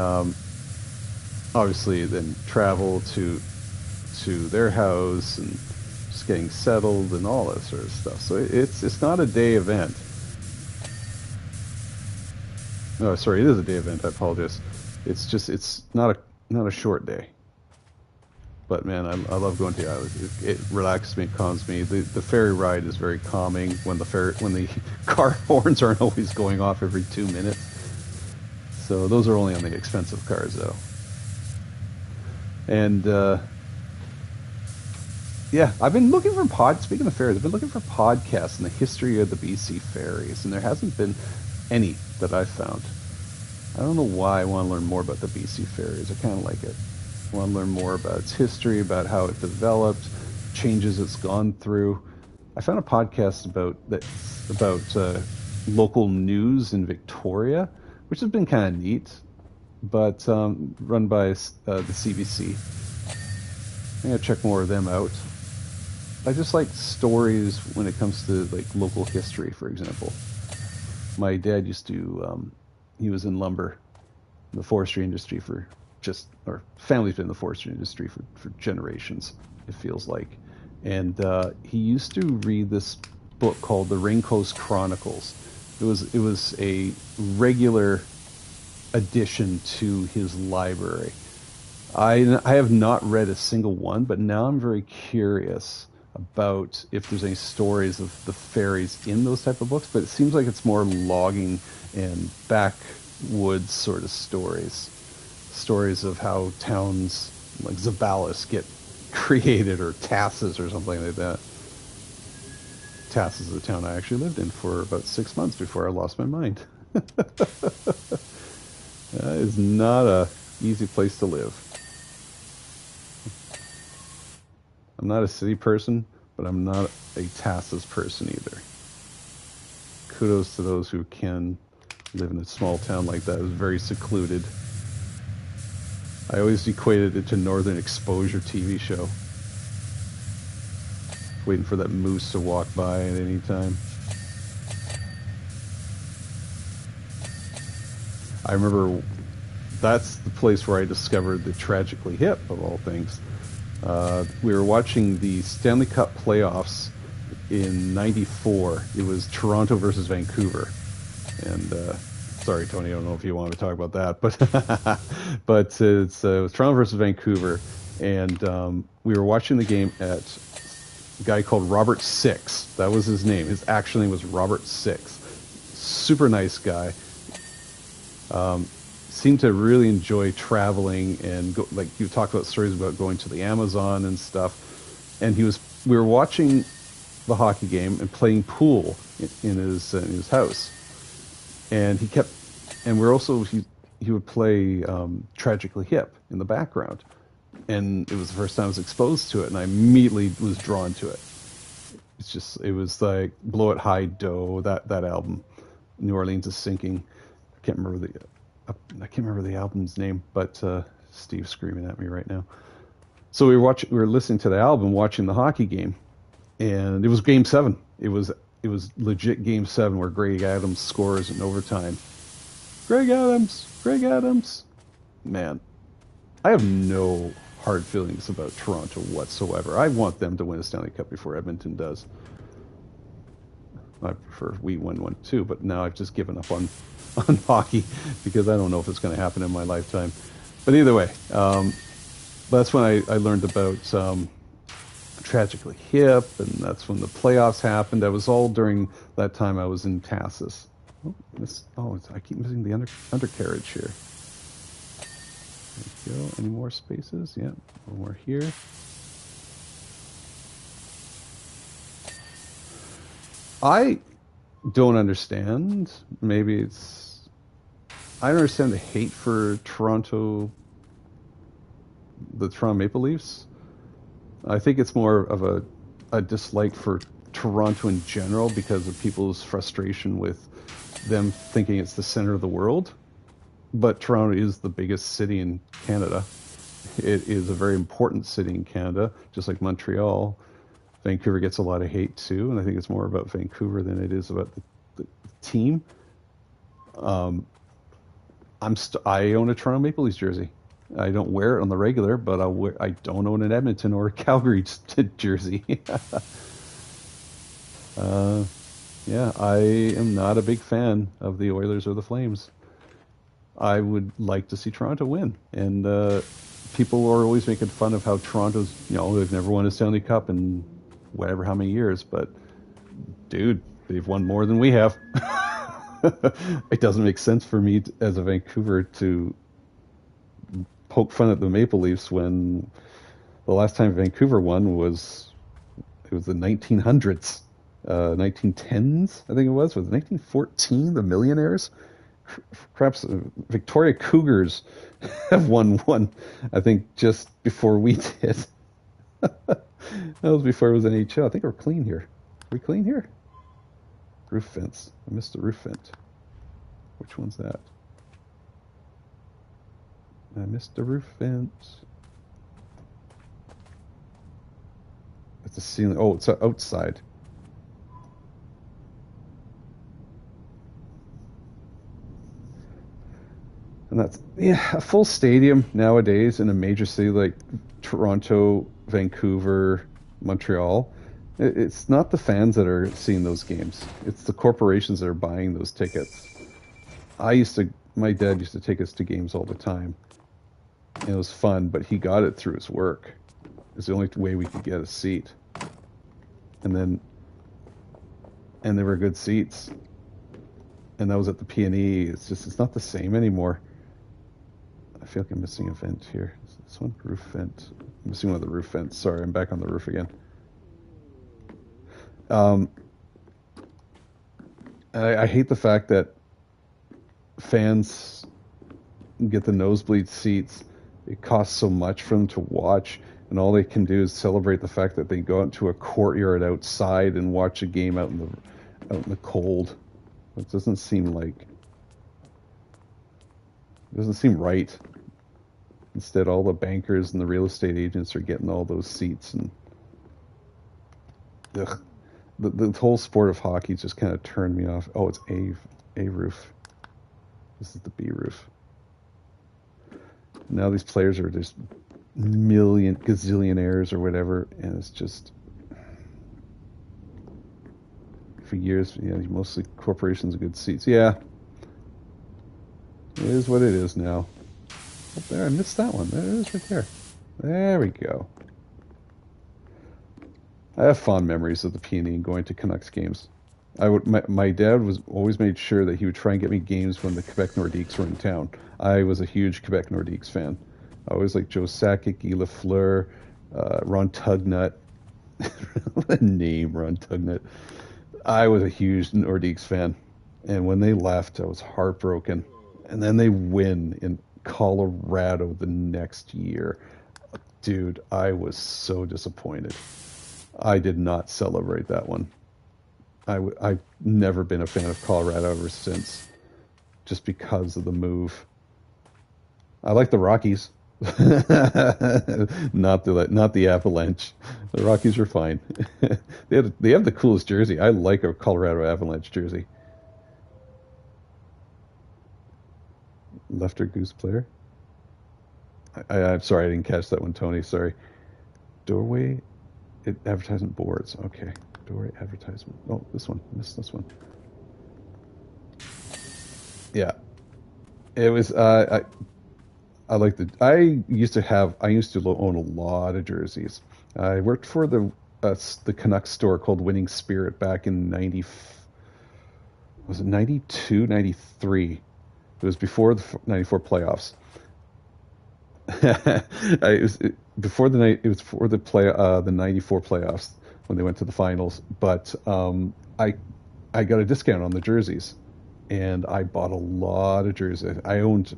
obviously, then travel to their house and just getting settled and all that sort of stuff. So it's not a day event. No, sorry, it is a day event. I apologize. It's not a short day. But man, I love going to the island. It relaxes me, it calms me. The ferry ride is very calming when the car horns aren't always going off every 2 minutes. So those are only on the expensive cars though. And yeah, I've been looking for speaking of ferries, I've been looking for podcasts in the history of the BC ferries, and there hasn't been any that I've found. I don't know why I want to learn more about the BC ferries. I kind of like it. I want to learn more about its history, about how it developed, changes it's gone through. I found a podcast about local news in Victoria, which has been kind of neat, but run by the CBC. I'm gonna check more of them out. I just like stories when it comes to like local history, for example. My dad used to, he was in lumber, the forestry industry our family's been in the forestry industry for generations, it feels like. And he used to read this book called The Raincoast Chronicles. It was a regular addition to his library. I have not read a single one, but now I'm very curious about if there's any stories of the ferries in those type of books, but it seems like it's more logging and backwoods sort of stories of how towns like Zabalis get created, or Tasses or something like that. Tasses is a town I actually lived in for about 6 months before I lost my mind. That is not a easy place to live. I'm not a city person, but I'm not a Tasses person either. Kudos to those who can live in a small town like that. It was very secluded. I always equated it to Northern Exposure TV show. Waiting for that moose to walk by at any time. I remember that's the place where I discovered the Tragically Hip, of all things. We were watching the Stanley Cup playoffs in '94. It was Toronto versus Vancouver. And sorry, Tony, I don't know if you want to talk about that, but it was Toronto versus Vancouver, and we were watching the game at a guy called Robert Six. That was his name. His actual name was Robert Six. Super nice guy. Seemed to really enjoy traveling, and like you talked about stories about going to the Amazon and stuff. And we were watching the hockey game and playing pool in his house. And he would play Tragically Hip in the background, and it was the first time I was exposed to it, and I immediately was drawn to it. It was like Blow It High Dough, that album, New Orleans is Sinking. I can't remember the album's name, but Steve's screaming at me right now. So we were listening to the album, watching the hockey game, and it was Game 7. It was legit Game 7 where Greg Adams scores in overtime. Greg Adams. Man, I have no hard feelings about Toronto whatsoever. I want them to win a Stanley Cup before Edmonton does. I prefer we win one too, but now I've just given up on hockey because I don't know if it's going to happen in my lifetime. But either way, that's when I learned about Tragically Hip, and that's when the playoffs happened. That was all during that time I was in Tassis. I keep missing the undercarriage here. There we go. Any more spaces? Yeah, one more here. I don't understand. Maybe I don't understand the hate for the Toronto Maple Leafs. I think it's more of a dislike for Toronto in general because of people's frustration with them thinking it's the center of the world. But Toronto is the biggest city in Canada. It is a very important city in Canada, just like Montreal. Vancouver gets a lot of hate too, and I think it's more about Vancouver than it is about the team. I own a Toronto Maple Leafs jersey. I don't wear it on the regular, but I don't own an Edmonton or a Calgary jersey. Yeah, I am not a big fan of the Oilers or the Flames. I would like to see Toronto win. And people are always making fun of how Toronto's, they've never won a Stanley Cup in whatever how many years, but dude, they've won more than we have. It doesn't make sense for me as a Vancouver to poke fun at the Maple Leafs when the last time Vancouver won was the 1900s, 1910s, I think it was 1914, the Millionaires. Perhaps Victoria Cougars have won one, I think, just before we did. That was before it was NHL. I think we're clean here. Are we clean here? Roof fence. I missed the roof vent. Which one's that? I missed the roof vent. It's the ceiling. Oh, it's outside. And that's, a full stadium nowadays in a major city like Toronto, Vancouver, Montreal. It's not the fans that are seeing those games. It's the corporations that are buying those tickets. My dad used to take us to games all the time. And it was fun, but he got it through his work. It's the only way we could get a seat. And there were good seats. And that was at the P&E. It's not the same anymore. I feel like I'm missing a vent here. Is this one? Roof vent. I'm missing one of the roof vents. Sorry, I'm back on the roof again. I hate the fact that fans get the nosebleed seats. It costs so much for them to watch, and all they can do is celebrate the fact that they go out to a courtyard outside and watch a game out in the cold. It doesn't seem right. Instead, all the bankers and the real estate agents are getting all those seats, and the whole sport of hockey just kind of turned me off. Oh, it's A roof. This is the B roof. Now these players are just gazillionaires or whatever, and it's just, for years, mostly corporations with good seats. Yeah, it is what it is now. Oh, there, I missed that one. There it is right there. There we go. I have fond memories of the P&E and going to Canucks games. My dad was always made sure that he would try and get me games when the Quebec Nordiques were in town. I was a huge Quebec Nordiques fan. I always liked Joe Sakic, Guy Lafleur, Ron Tugnut. The name, Ron Tugnut. I was a huge Nordiques fan. And when they left, I was heartbroken. And then they win in Colorado the next year. Dude, I was so disappointed. I did not celebrate that one. I've never been a fan of Colorado ever since, just because of the move. I like the Rockies, not the Avalanche. The Rockies are fine. They have the coolest jersey. I like a Colorado Avalanche jersey. Left or Goose player? I'm sorry, I didn't catch that one, Tony. Sorry. Doorway advertisement boards. Okay. Doorway advertisement. Oh, this one. Missed this one. Yeah. It was. I like the. I used to own a lot of jerseys. I worked for the Canucks store called Winning Spirit back in 90. Was it 92, 93? It was before the 94 playoffs. It was before the 94 playoffs when they went to the finals. But I got a discount on the jerseys, and I bought a lot of jerseys. I owned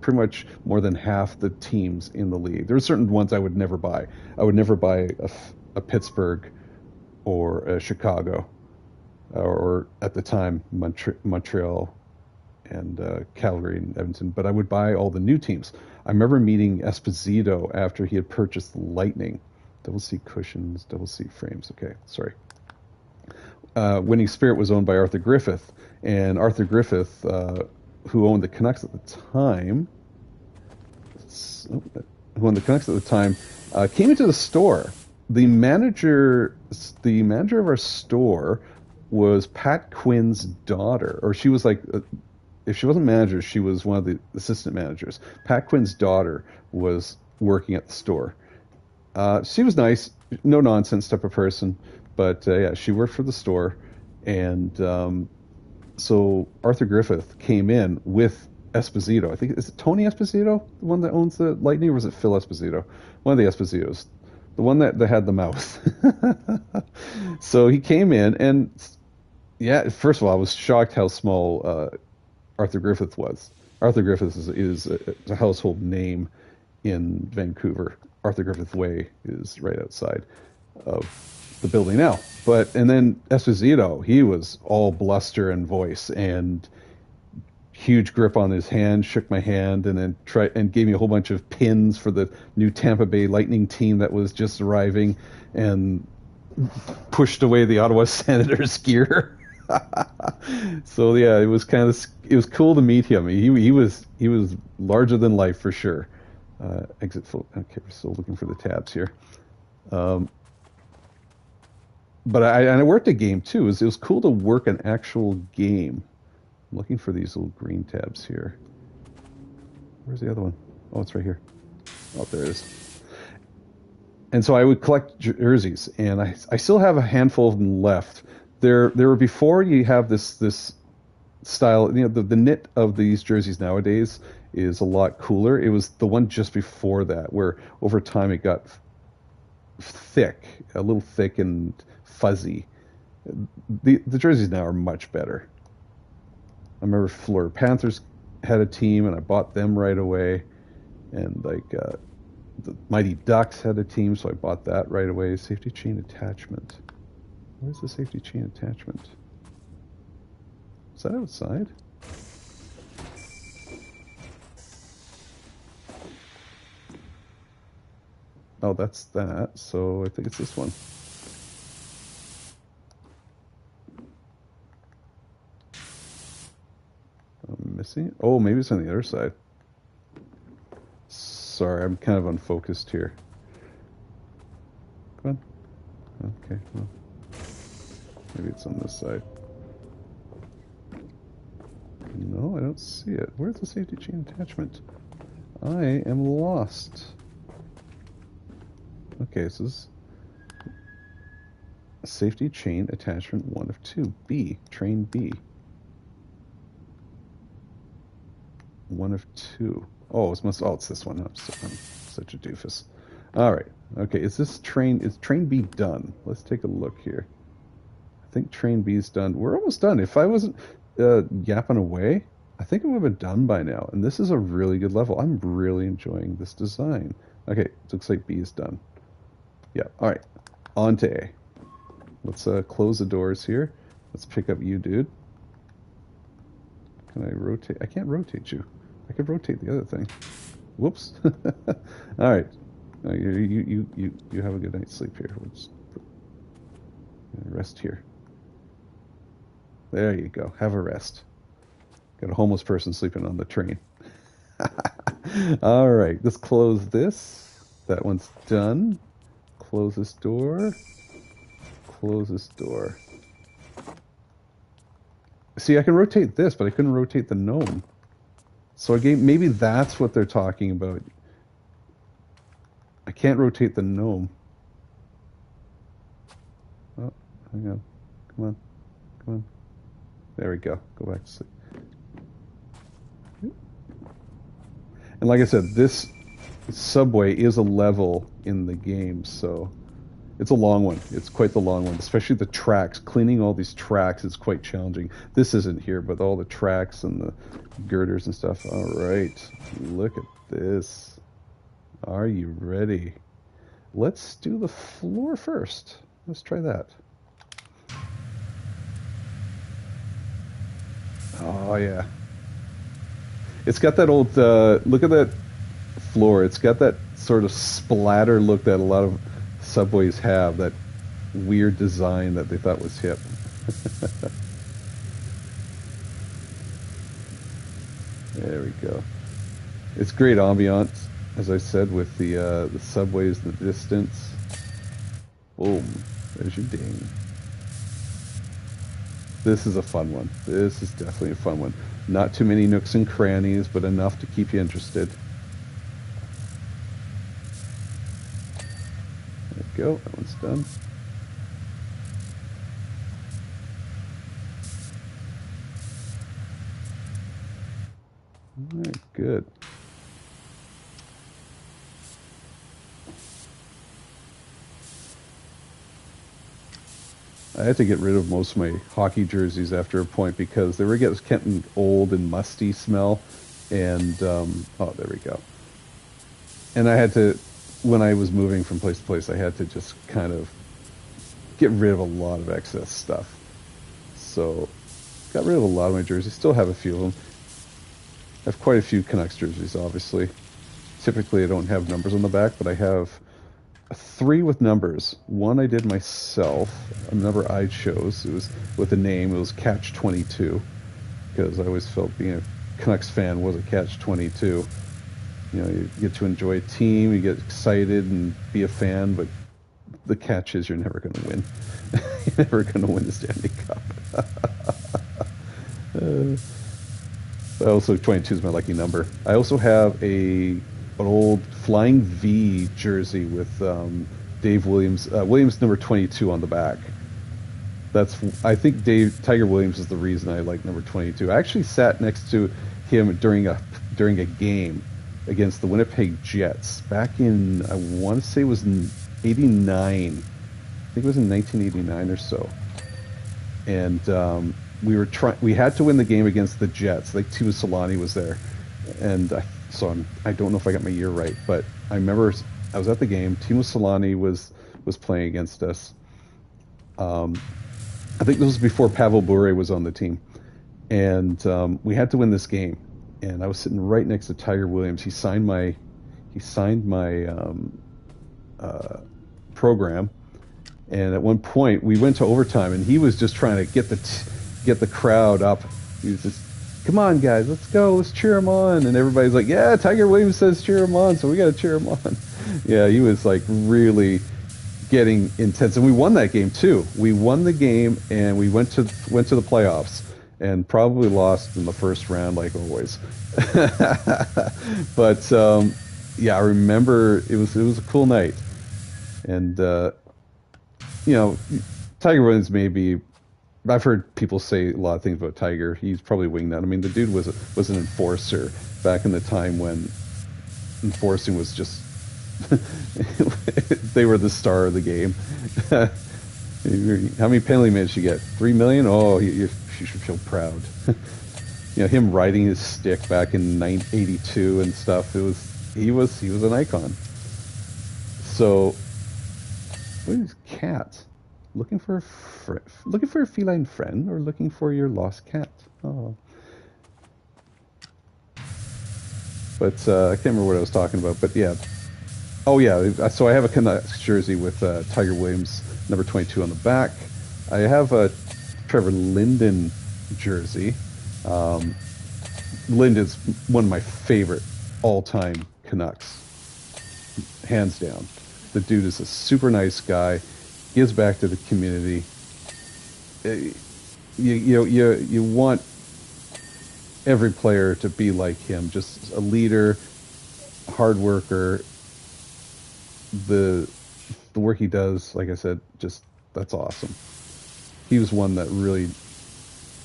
pretty much more than half the teams in the league. There were certain ones I would never buy. I would never buy a Pittsburgh or a Chicago, or at the time Montreal and Calgary and Edmonton, but I would buy all the new teams. I remember meeting Esposito after he had purchased Lightning. Double C cushions, double C frames. Okay, sorry. Winning Spirit was owned by Arthur Griffith, and Arthur Griffith, who owned the Canucks at the time, came into the store. The manager of our store was Pat Quinn's daughter, or she was like, if she wasn't manager, she was one of the assistant managers. Pat Quinn's daughter was working at the store. She was nice, no nonsense type of person, but yeah, she worked for the store, and so Arthur Griffith came in with Esposito. I think, is it Tony Esposito, the one that owns the Lightning, or was it Phil Esposito? One of the Espositos, the one that had the mouth. So he came in, and yeah, first of all, I was shocked how small Arthur Griffith was. Arthur Griffith is a household name in Vancouver. Arthur Griffith Way is right outside of the building now. And then Esposito, he was all bluster and voice and huge grip on his hand, shook my hand, and then gave me a whole bunch of pins for the new Tampa Bay Lightning team that was just arriving, and pushed away the Ottawa Senators gear. So yeah, it was cool to meet him. He was larger than life for sure. Exit full. Okay, we're still looking for the tabs here. But I worked a game too. It was cool to work an actual game. I'm looking for these little green tabs here. Where's the other one? Oh, it's right here. Oh, there it is. And so I would collect jerseys, and I still have a handful of them left. There were, before you have this style, you know, the knit of these jerseys nowadays is a lot cooler. It was the one just before that, where over time it got thick, a little thick and fuzzy. The jerseys now are much better. I remember Florida Panthers had a team, and I bought them right away. And like the Mighty Ducks had a team, so I bought that right away. Safety chain attachment. Where's the safety chain attachment? Is that outside? Oh, that's that. So I think it's this one. I'm missing it. Oh, maybe it's on the other side. Sorry, I'm kind of unfocused here. Come on. Okay, well, maybe it's on this side. No, I don't see it. Where's the safety chain attachment? I am lost. Okay, so this is safety chain attachment 1 of 2. B, train B. 1 of 2. Oh, it's this one. I'm such a doofus. All right. Okay, is train B done? Let's take a look here. I think train B is done. We're almost done. If I wasn't yapping away, I think it would have been done by now. And this is a really good level. I'm really enjoying this design. Okay, it looks like B is done. Yeah, all right. On to A. Let's close the doors here. Let's pick up you, dude. Can I rotate? I can't rotate you. I could rotate the other thing. Whoops. All right. You have a good night's sleep here. We'll just rest here. There you go. Have a rest. Got a homeless person sleeping on the train. All right. Let's close this. That one's done. Close this door. Close this door. See, I can rotate this, but I couldn't rotate the gnome. So maybe that's what they're talking about. I can't rotate the gnome. Oh, hang on. Come on. Come on. There we go. Go back to sleep. And like I said, this subway is a level in the game, so it's a long one. It's quite the long one, especially the tracks. Cleaning all these tracks is quite challenging. This isn't here, but all the tracks and the girders and stuff. All right, look at this. Are you ready? Let's do the floor first. Let's try that. Oh, yeah. It's got that old, look at that floor. It's got that sort of splatter look that a lot of subways have, that weird design that they thought was hip. There we go. It's great ambiance, as I said, with the subways in the distance. Boom. There's your ding. This is a fun one. This is definitely a fun one. Not too many nooks and crannies, but enough to keep you interested. There we go. That one's done. All right, good. I had to get rid of most of my hockey jerseys after a point because they were getting old and musty smell. And, oh, there we go. And I had to, when I was moving from place to place, I had to just kind of get rid of a lot of excess stuff. So, got rid of a lot of my jerseys. Still have a few of them. I have quite a few Canucks jerseys, obviously. Typically, I don't have numbers on the back, but I have 3 with numbers. One I did myself, a number I chose. It was with a name. It was Catch 22, because I always felt being a Canucks fan was a Catch 22. You know, you get to enjoy a team, you get excited and be a fan, but the catch is you're never going to win. You're never going to win the Stanley Cup. Also, 22 is my lucky number. I also have an old Flying V jersey with Dave Williams, Williams number 22 on the back. I think Tiger Williams is the reason I like number 22. I actually sat next to him during a game against the Winnipeg Jets back in, I want to say it was in 89. I think it was in 1989 or so. And we had to win the game against the Jets. Like Timo Solani was there. And I don't know if I got my year right, but I remember I was at the game. Timo Solani was playing against us. I think this was before Pavel Bure was on the team. And we had to win this game. And I was sitting right next to Tiger Williams. He signed my program. And at one point, we went to overtime, and he was just trying to get the crowd up. He was just, come on, guys, let's go, let's cheer him on. And everybody's like, yeah, Tiger Williams says cheer him on, so we got to cheer him on. Yeah, he was like really getting intense, and we won that game too. We won the game, and we went to the playoffs, and probably lost in the first round, like always. But yeah, I remember it was a cool night, and you know, Tiger Williams maybe. I've heard people say a lot of things about Tiger. He's probably winged that. I mean, the dude was an enforcer back in the time when enforcing was just they were the star of the game. How many penalty minutes you get? 3 million? Oh, you should feel proud. You know, him riding his stick back in 1982 and stuff. He was an icon. So, what is cats? Looking for a feline friend, or looking for your lost cat? Oh. But I can't remember what I was talking about. But yeah. Oh yeah. So I have a Canucks jersey with Tiger Williams number 22 on the back. I have a Trevor Linden jersey. Linden's one of my favorite all-time Canucks, hands down. The dude is a super nice guy. Gives back to the community. You want every player to be like him, just a leader, hard worker. The work he does, like I said, just that's awesome. He was one that really,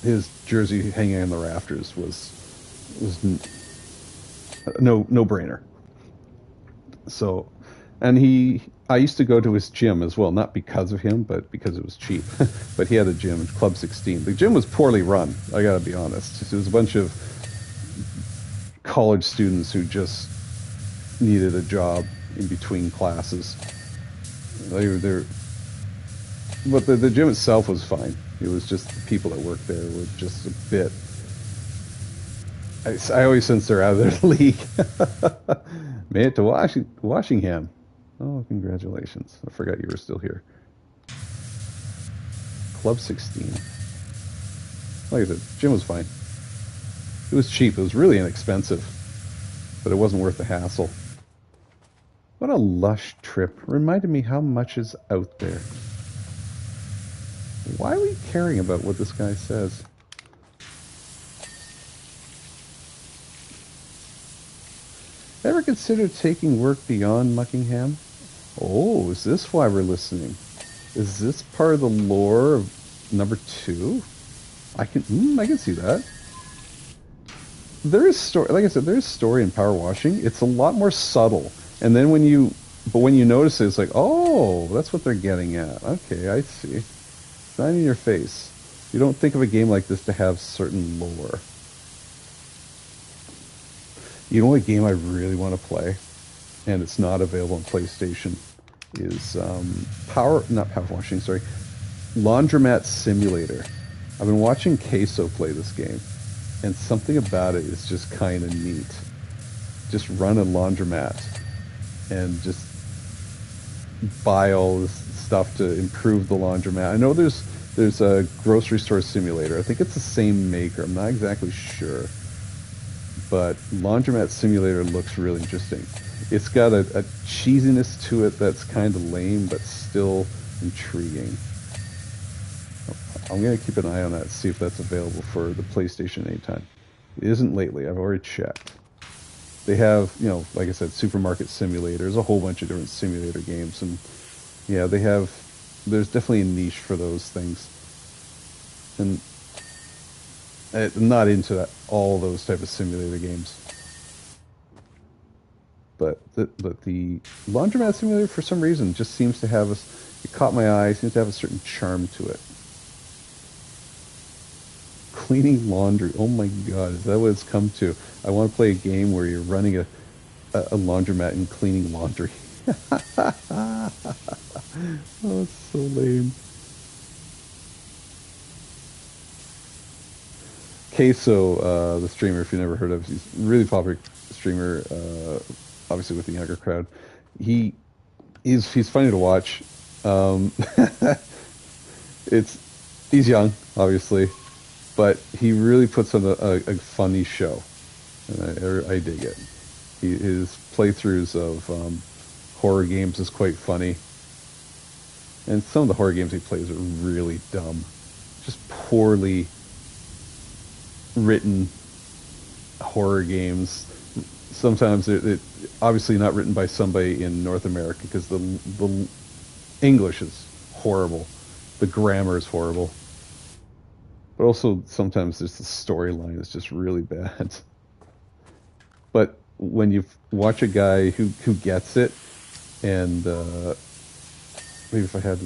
his jersey hanging on the rafters was no brainer. So, and I used to go to his gym as well, not because of him, but because it was cheap. But he had a gym in Club 16. The gym was poorly run, I gotta be honest. It was a bunch of college students who just needed a job in between classes. But the gym itself was fine. It was just the people that worked there were just a bit. I always sense they're out of their league. Made it to Washington. Oh, congratulations. I forgot you were still here. Club 16. Like I said, gym was fine. It was cheap. It was really inexpensive. But it wasn't worth the hassle. What a lush trip. Reminded me how much is out there. Why are we caring about what this guy says? Ever considered taking work beyond Muckingham? Oh, is this why we're listening? Is this part of the lore of number 2? I can see that. There is story, like I said, there is story in power washing. It's a lot more subtle, and then when you notice it, it's like, oh, that's what they're getting at. Okay, I see. It's not in your face. You don't think of a game like this to have certain lore. You know what game I really want to play, and it's not available on PlayStation, is not power washing, sorry, Laundromat Simulator. I've been watching Queso play this game, and something about it is just kind of neat. Just run a laundromat and just buy all this stuff to improve the laundromat. I know there's a grocery store simulator. I think it's the same maker. I'm not exactly sure, but Laundromat Simulator looks really interesting. It's got a cheesiness to it that's kind of lame, but still intriguing. I'm going to keep an eye on that, see if that's available for the PlayStation anytime. It isn't lately. I've already checked. They have, you know, like I said, Supermarket Simulator. There's a whole bunch of different simulator games, and yeah, there's definitely a niche for those things. And I'm not into all those type of simulator games. But the Laundromat Simulator, for some reason, just seems to have it caught my eye, seems to have a certain charm to it. Cleaning laundry. Oh my god, is that what it's come to? I want to play a game where you're running a laundromat and cleaning laundry. Oh, it's so lame. Queso, the streamer, if you never heard of, he's a really popular streamer, obviously with the younger crowd. He's funny to watch. He's young, obviously, but he really puts on a funny show, and I dig it. His playthroughs of horror games is quite funny, and some of the horror games he plays are really dumb, just poorly written horror games. Sometimes it obviously not written by somebody in North America, because the English is horrible, the grammar is horrible, but also sometimes there's the storyline is just really bad. But when you watch a guy who gets it, and maybe if I had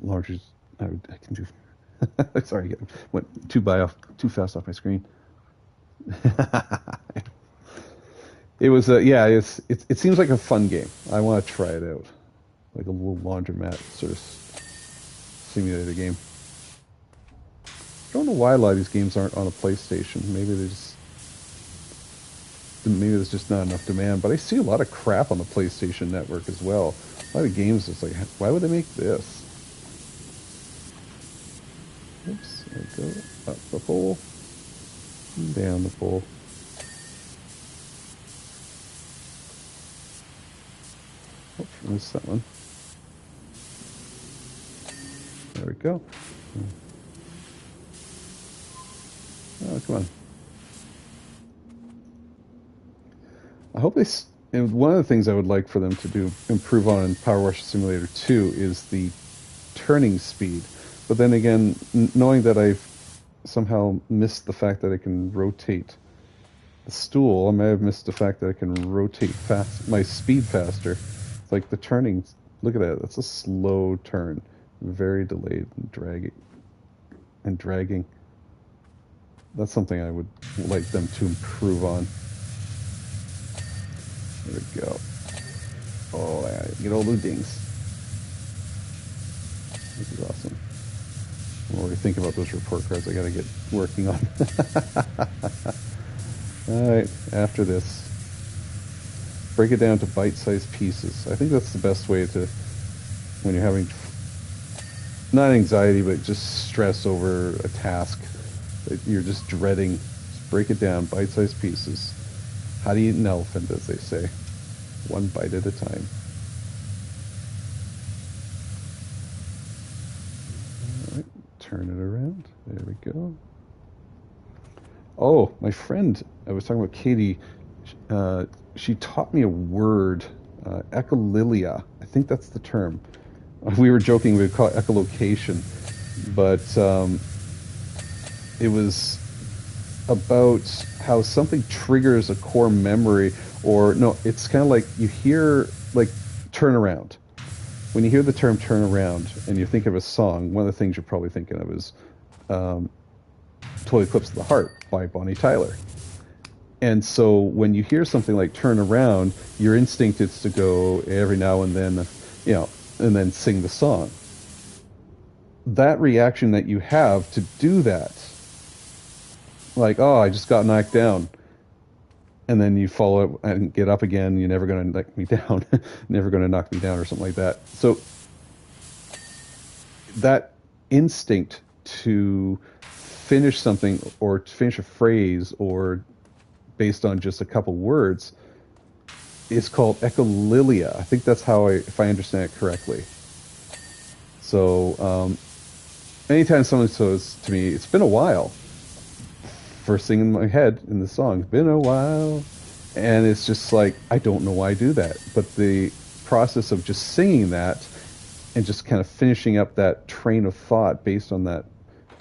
larger, I can do. Sorry, I went too fast off my screen. It was it seems like a fun game. I want to try it out, like a little laundromat sort of simulator game. I don't know why a lot of these games aren't on a PlayStation. Maybe there's just not enough demand. But I see a lot of crap on the PlayStation Network as well. A lot of games. It's like, why would they make this? Oops, there we go. Up the pole, down the pole. Oops, missed that one. There we go. Oh, come on. I hope and one of the things I would like for them to improve on in Power Wash Simulator 2 is the turning speed. But then again, knowing that I've somehow missed the fact that I can rotate the stool, I may have missed the fact that I can rotate my speed faster. It's like the turning, look at that, that's a slow turn. Very delayed and dragging. That's something I would like them to improve on. There we go. Oh, yeah, get all the dings. This is awesome. While we think about those report cards, I gotta get working on. Alright, after this, break it down to bite-sized pieces. I think that's the best way to, when you're having, not anxiety, but just stress over a task that you're just dreading. Just break it down, bite-sized pieces. How do you eat an elephant, as they say? One bite at a time. All right, turn it around. There we go. Oh, my friend, I was talking about Katie. she taught me a word, echolalia. I think that's the term. We were joking we'd call it echolocation, but it was about how something triggers a core memory, or no, it's kind of like you hear like turnaround. When you hear the term turnaround and you think of a song, one of the things you're probably thinking of is Total Eclipse of the Heart by Bonnie Tyler. And so when you hear something like turn around, your instinct is to go every now and then, and then sing the song. That reaction that you have to do that, like, oh, I just got knocked down, and then you follow it and get up again, you're never going to knock me down, never going to knock me down, or something like that. So that instinct to finish something or to finish a phrase or based on just a couple words is called echolalia. I think that's how if I understand it correctly. So anytime someone says to me, it's been a while, first thing in my head in the song, it's been a while, and it's just like, I don't know why I do that, but the process of just singing that and just kind of finishing up that train of thought based on that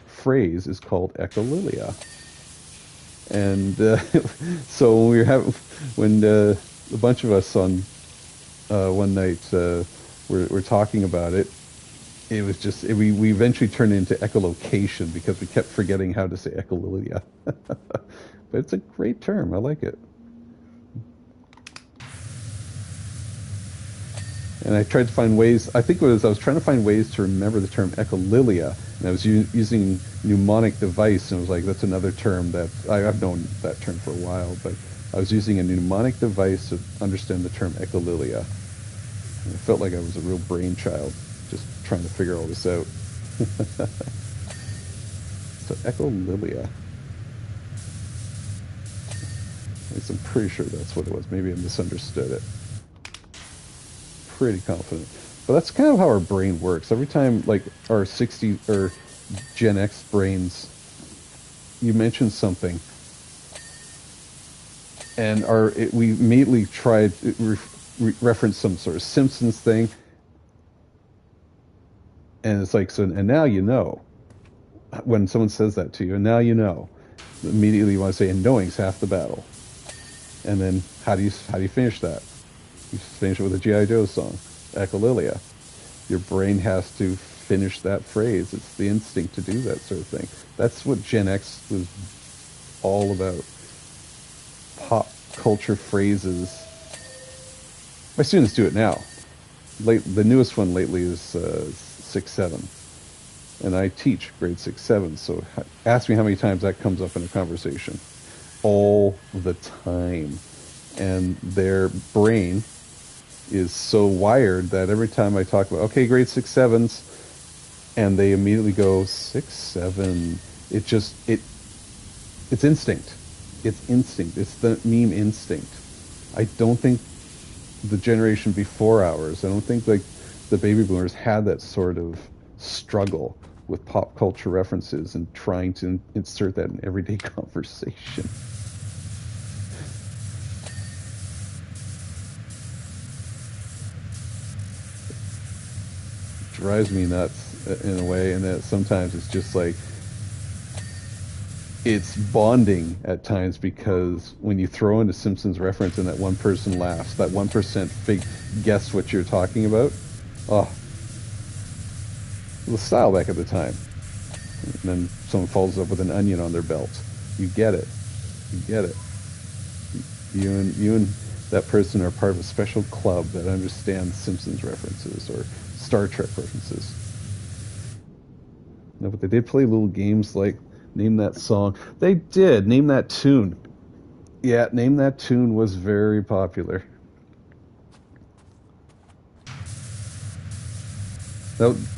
phrase is called echolalia. And so when a bunch of us on one night were talking about it, it was just we eventually turned into echolocation because we kept forgetting how to say echolalia. But it's a great term. I like it. And I tried to find ways. I think I was trying to find ways to remember the term echolalia, and I was using mnemonic device, and I was like, that's another term that I've known that term for a while, but I was using a mnemonic device to understand the term echolalia. And I felt like I was a real brainchild, just trying to figure all this out. So echolalia. At least I'm pretty sure that's what it was. Maybe I misunderstood it. Pretty confident. But that's kind of how our brain works. Every time, like, our 60 or Gen X brains, you mention something, and we immediately tried reference some sort of Simpsons thing, and it's like, so, and now you know. When someone says that to you, and now you know, immediately you want to say, and knowing's half the battle. And then how do you finish that? You finish it with a G.I. Joe song, echolalia. Your brain has to finish that phrase. It's the instinct to do that sort of thing. That's what Gen X was all about. Pop culture phrases. My students do it now. The newest one lately is 6-7. And I teach grade 6-7, so ask me how many times that comes up in a conversation. All the time. And their brain is so wired that every time I talk about, okay, grade 6-7s, and they immediately go 6-7, it's instinct. It's instinct. It's the meme instinct. I don't think the generation before ours, I don't think like the baby boomers had that sort of struggle with pop culture references and trying to insert that in everyday conversation. Drives me nuts in a way, and that sometimes it's just like it's bonding at times, because when you throw in a Simpsons reference and that one person laughs, that 1% guess what you're talking about, oh, the style back at the time. And then someone follows up with an onion on their belt. You get it. You get it. You and that person are part of a special club that understands Simpsons references or Star Trek references. No, but they did play little games like Name That Song. They did. Name That Tune. Yeah, Name That Tune was very popular.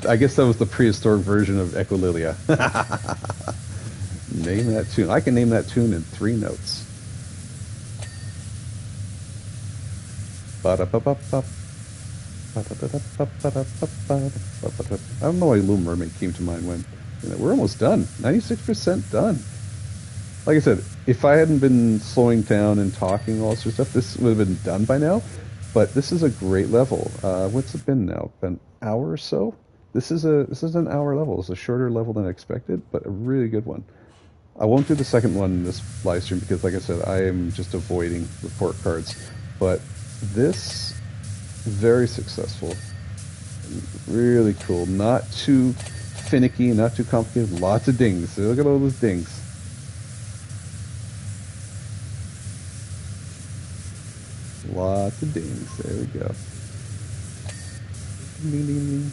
I guess that was the prehistoric version of echolalia. Name that tune. I can name that tune in 3 notes. I don't know why Little Mermaid came to mind when we're almost done. 96% done. like I said, if I hadn't been slowing down and talking all sorts of stuff, this would have been done by now. But this is a great level. What's it been now? Been an hour or so? This is an hour level. It's a shorter level than I expected, but a really good one. I won't do the second one in this live stream because, like I said, I am just avoiding report cards. But this, very successful. Really cool. Not too finicky, not too complicated. Lots of dings. Look at all those dings. Lots of dings. There we go. Ding, ding, ding.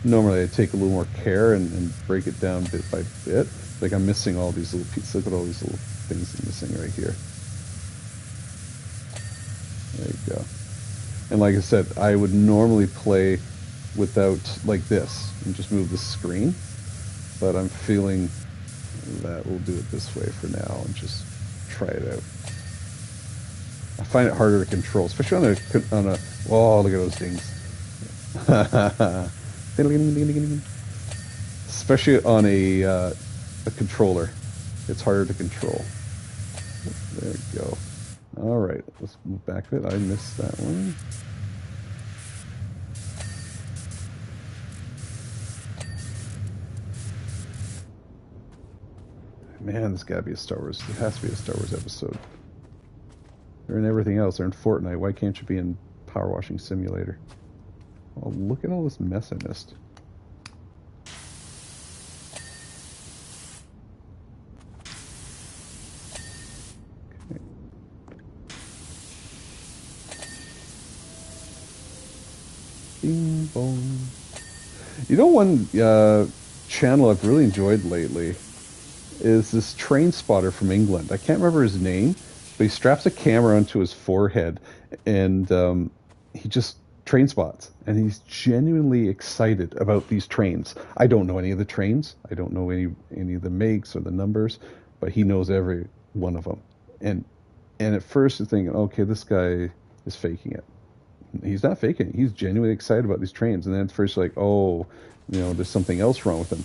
Normally I take a little more care and break it down bit by bit. Like I'm missing all these little pieces. Look at all these little things I'm missing right here. There you go. And like I said, I would normally play without like this and just move the screen. But I'm feeling that we'll do it this way for now and just try it out. I find it harder to control, especially on a oh, look at those dings. Especially on a controller. It's harder to control. There we go. All right, let's move back a bit. I missed that one. Man, this gotta be a Star Wars. It has to be a Star Wars episode. They're in everything else. They're in Fortnite. Why can't you be in Power Washing Simulator? Oh, look at all this mess I missed. Okay. Bing bong. You know, one channel I've really enjoyed lately is this train spotter from England. I can't remember his name, but he straps a camera onto his forehead and he just train spots. And he's genuinely excited about these trains. I don't know any of the trains. I don't know any of the makes or the numbers, but he knows every one of them. And at first you're thinking, okay, this guy is faking it. He's not faking it. He's genuinely excited about these trains. And then at first you're like, oh, you know, there's something else wrong with him.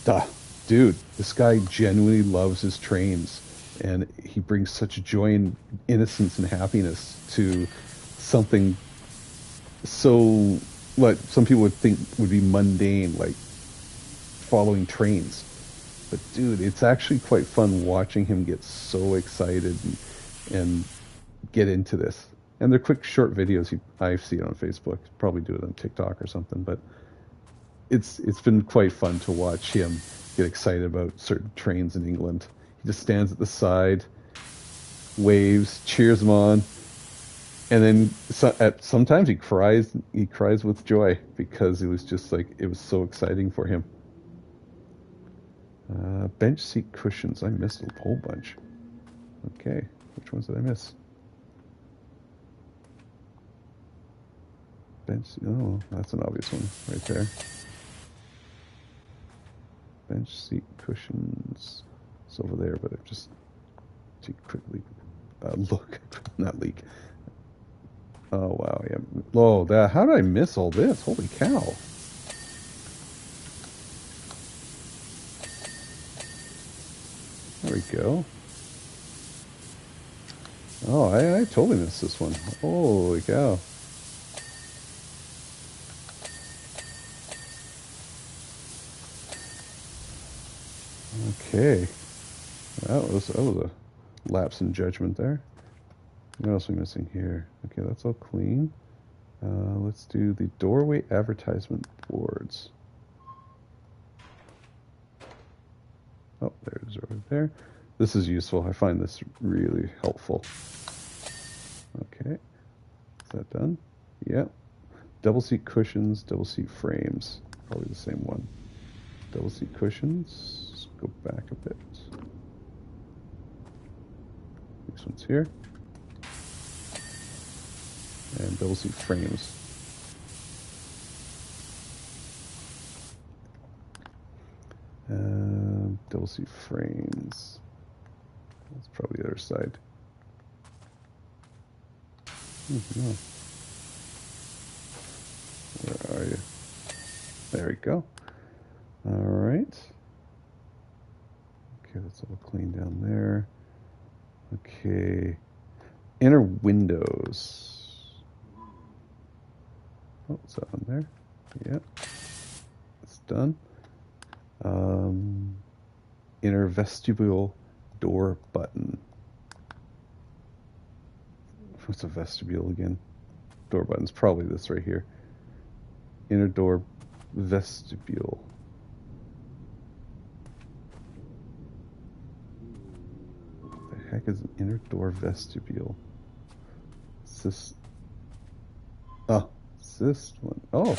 Duh. Dude, this guy genuinely loves his trains, and he brings such joy and innocence and happiness to something so what some people would think would be mundane, like following trains. But dude, it's actually quite fun watching him get so excited and get into this. And they're quick, short videos. I see it on Facebook. Probably do it on TikTok or something. But it's been quite fun to watch him get excited about certain trains in England. He just stands at the side, waves, cheers them on, and then sometimes he cries. He cries with joy because it was just like it was so exciting for him. Bench seat cushions. I missed a whole bunch. Okay, which ones did I miss? Bench. Oh, that's an obvious one right there. Bench seat cushions. It's over there, but I've just too quickly look, not leak. Oh wow, yeah. Oh, how did I miss all this? Holy cow! There we go. Oh, I totally missed this one. Holy cow! Okay, that was a lapse in judgment there. What else are we missing here? Okay, that's all clean. Let's do the doorway advertisement boards. Oh, there's over there. This is useful. I find this really helpful. Okay, is that done? Yep. Double seat cushions, double seat frames. Probably the same one. Double seat cushions. Let's go back a bit. This one's here. And double seat frames. Double seat frames. That's probably the other side. No. Where are you? There we go. All right. Okay, that's all clean down there. Okay. Inner windows. Oh, is that on there? Yeah. It's done. Inner vestibule door button. What's a vestibule again? Door button's probably this right here. Inner door vestibule. What the heck is an inner door vestibule? Is this? Oh, it's this one. Oh,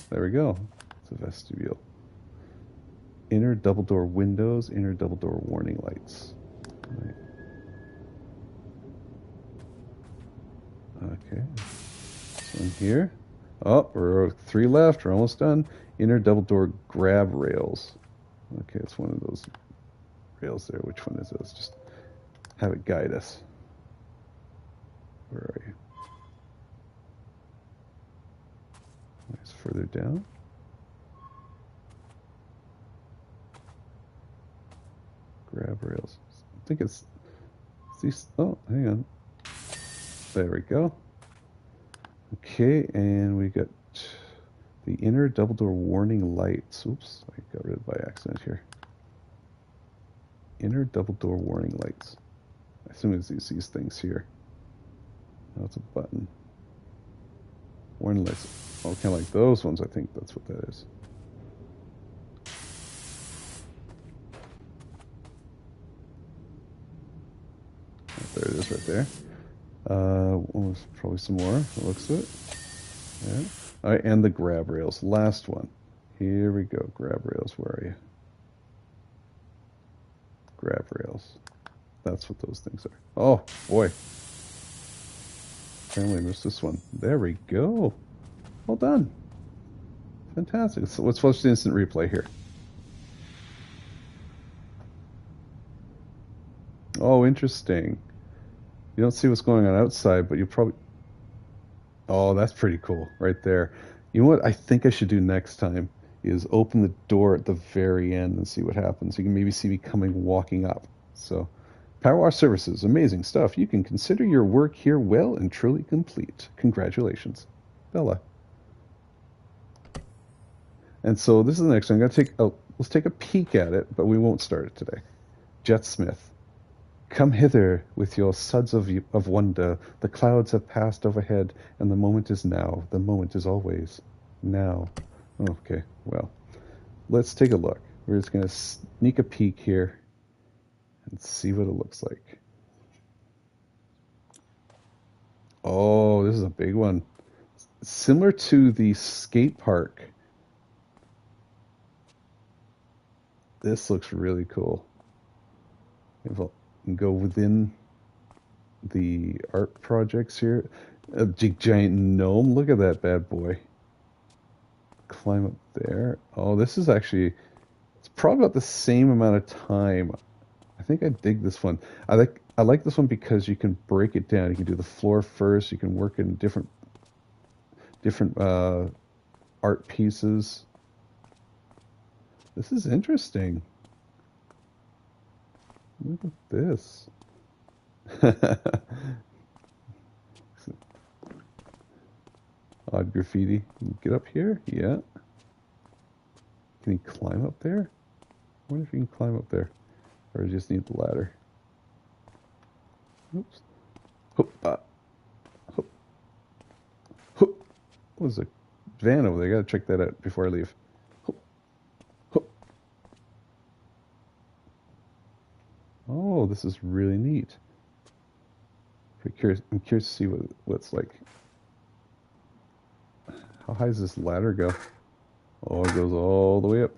there we go. It's a vestibule. Inner double door windows, inner double door warning lights. Right. Okay. This one here. Oh, we're 3 left. We're almost done. Inner double door grab rails. Okay, it's one of those rails there. Which one is this? Just have it guide us. Where are you? It's further down. Grab rails. I think it's these. Oh, hang on. There we go. Okay, and we got the inner double door warning lights. Oops, I got rid of it by accident here. Inner double door warning lights. I assume it's these things here. Oh, it's a button. Warning lights. Oh, kind of like those ones. I think that's what that is. There it is right there. Well, there's probably some more. It looks of it. Yeah. All right, and the grab rails. Last one. Here we go. Grab rails. Where are you? Grab rails. That's what those things are. Oh, boy. Apparently I missed this one. There we go. Well done. Fantastic. So let's watch the instant replay here. Oh, interesting. You don't see what's going on outside, but you probably... Oh, that's pretty cool right there. You know what I think I should do next time is open the door at the very end and see what happens. You can maybe see me walking up. So, Power Wash Services, amazing stuff. You can consider your work here well and truly complete. Congratulations. Bella. And so this is the next one. I'm going to let's take a peek at it, but we won't start it today. Jet Smith. Come hither with your suds of wonder. The clouds have passed overhead, and the moment is now. The moment is always now. Okay, well, let's take a look. We're just going to sneak a peek here and see what it looks like. Oh, this is a big one. Similar to the skate park. This looks really cool. And go within the art projects here. A giant gnome. Look at that bad boy. Climb up there. Oh, this is actually... It's probably about the same amount of time. I think I dig this one. I like this one because you can break it down. You can do the floor first. You can work in different art pieces. This is interesting. Look at this. Odd graffiti. Can you get up here? Yeah. Can he climb up there? I wonder if he can climb up there. Or you just need the ladder. Oops. Hoop. Hoop. Hoop. There's a van over there. I gotta check that out before I leave. Oh, this is really neat. I'm curious to see what it's like. How high does this ladder go? Oh, it goes all the way up.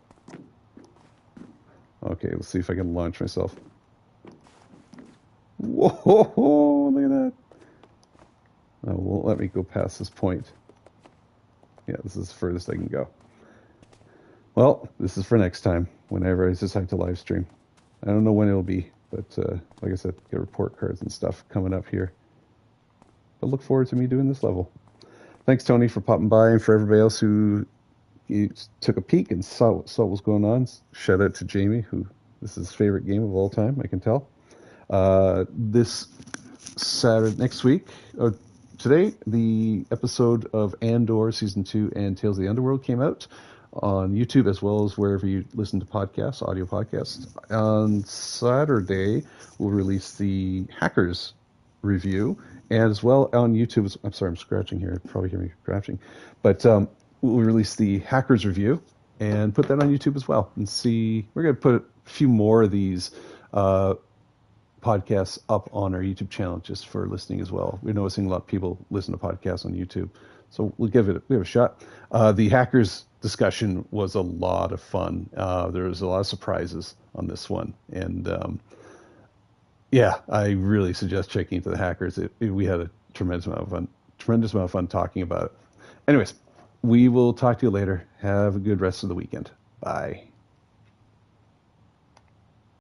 Okay, let's see if I can launch myself. Whoa, look at that. Oh, it won't let me go past this point. Yeah, this is the furthest I can go. Well, this is for next time, whenever I decide to live stream. I don't know when it'll be, but like I said, get report cards and stuff coming up here. But look forward to me doing this level. Thanks, Tony, for popping by, and for everybody else who took a peek and saw what was going on. Shout out to Jamie, who This is his favorite game of all time, I can tell. This Saturday, next week, or today, the episode of Andor Season 2 and Tales of the Underworld came out on YouTube as well as wherever you listen to podcasts, audio podcasts. On Saturday, we'll release the Hackers review, and as well on YouTube. I'm sorry, I'm scratching here. Probably hear me scratching, but we'll release the Hackers review and put that on YouTube as well. And see, we're going to put a few more of these podcasts up on our YouTube channel just for listening as well. We're noticing a lot of people listen to podcasts on YouTube, so we'll give it a shot. The Hackers discussion was a lot of fun. There was a lot of surprises on this one, and yeah, I really suggest checking into the Hackers. We had a tremendous amount of fun talking about it. Anyways, we will talk to you later. Have a good rest of the weekend. Bye.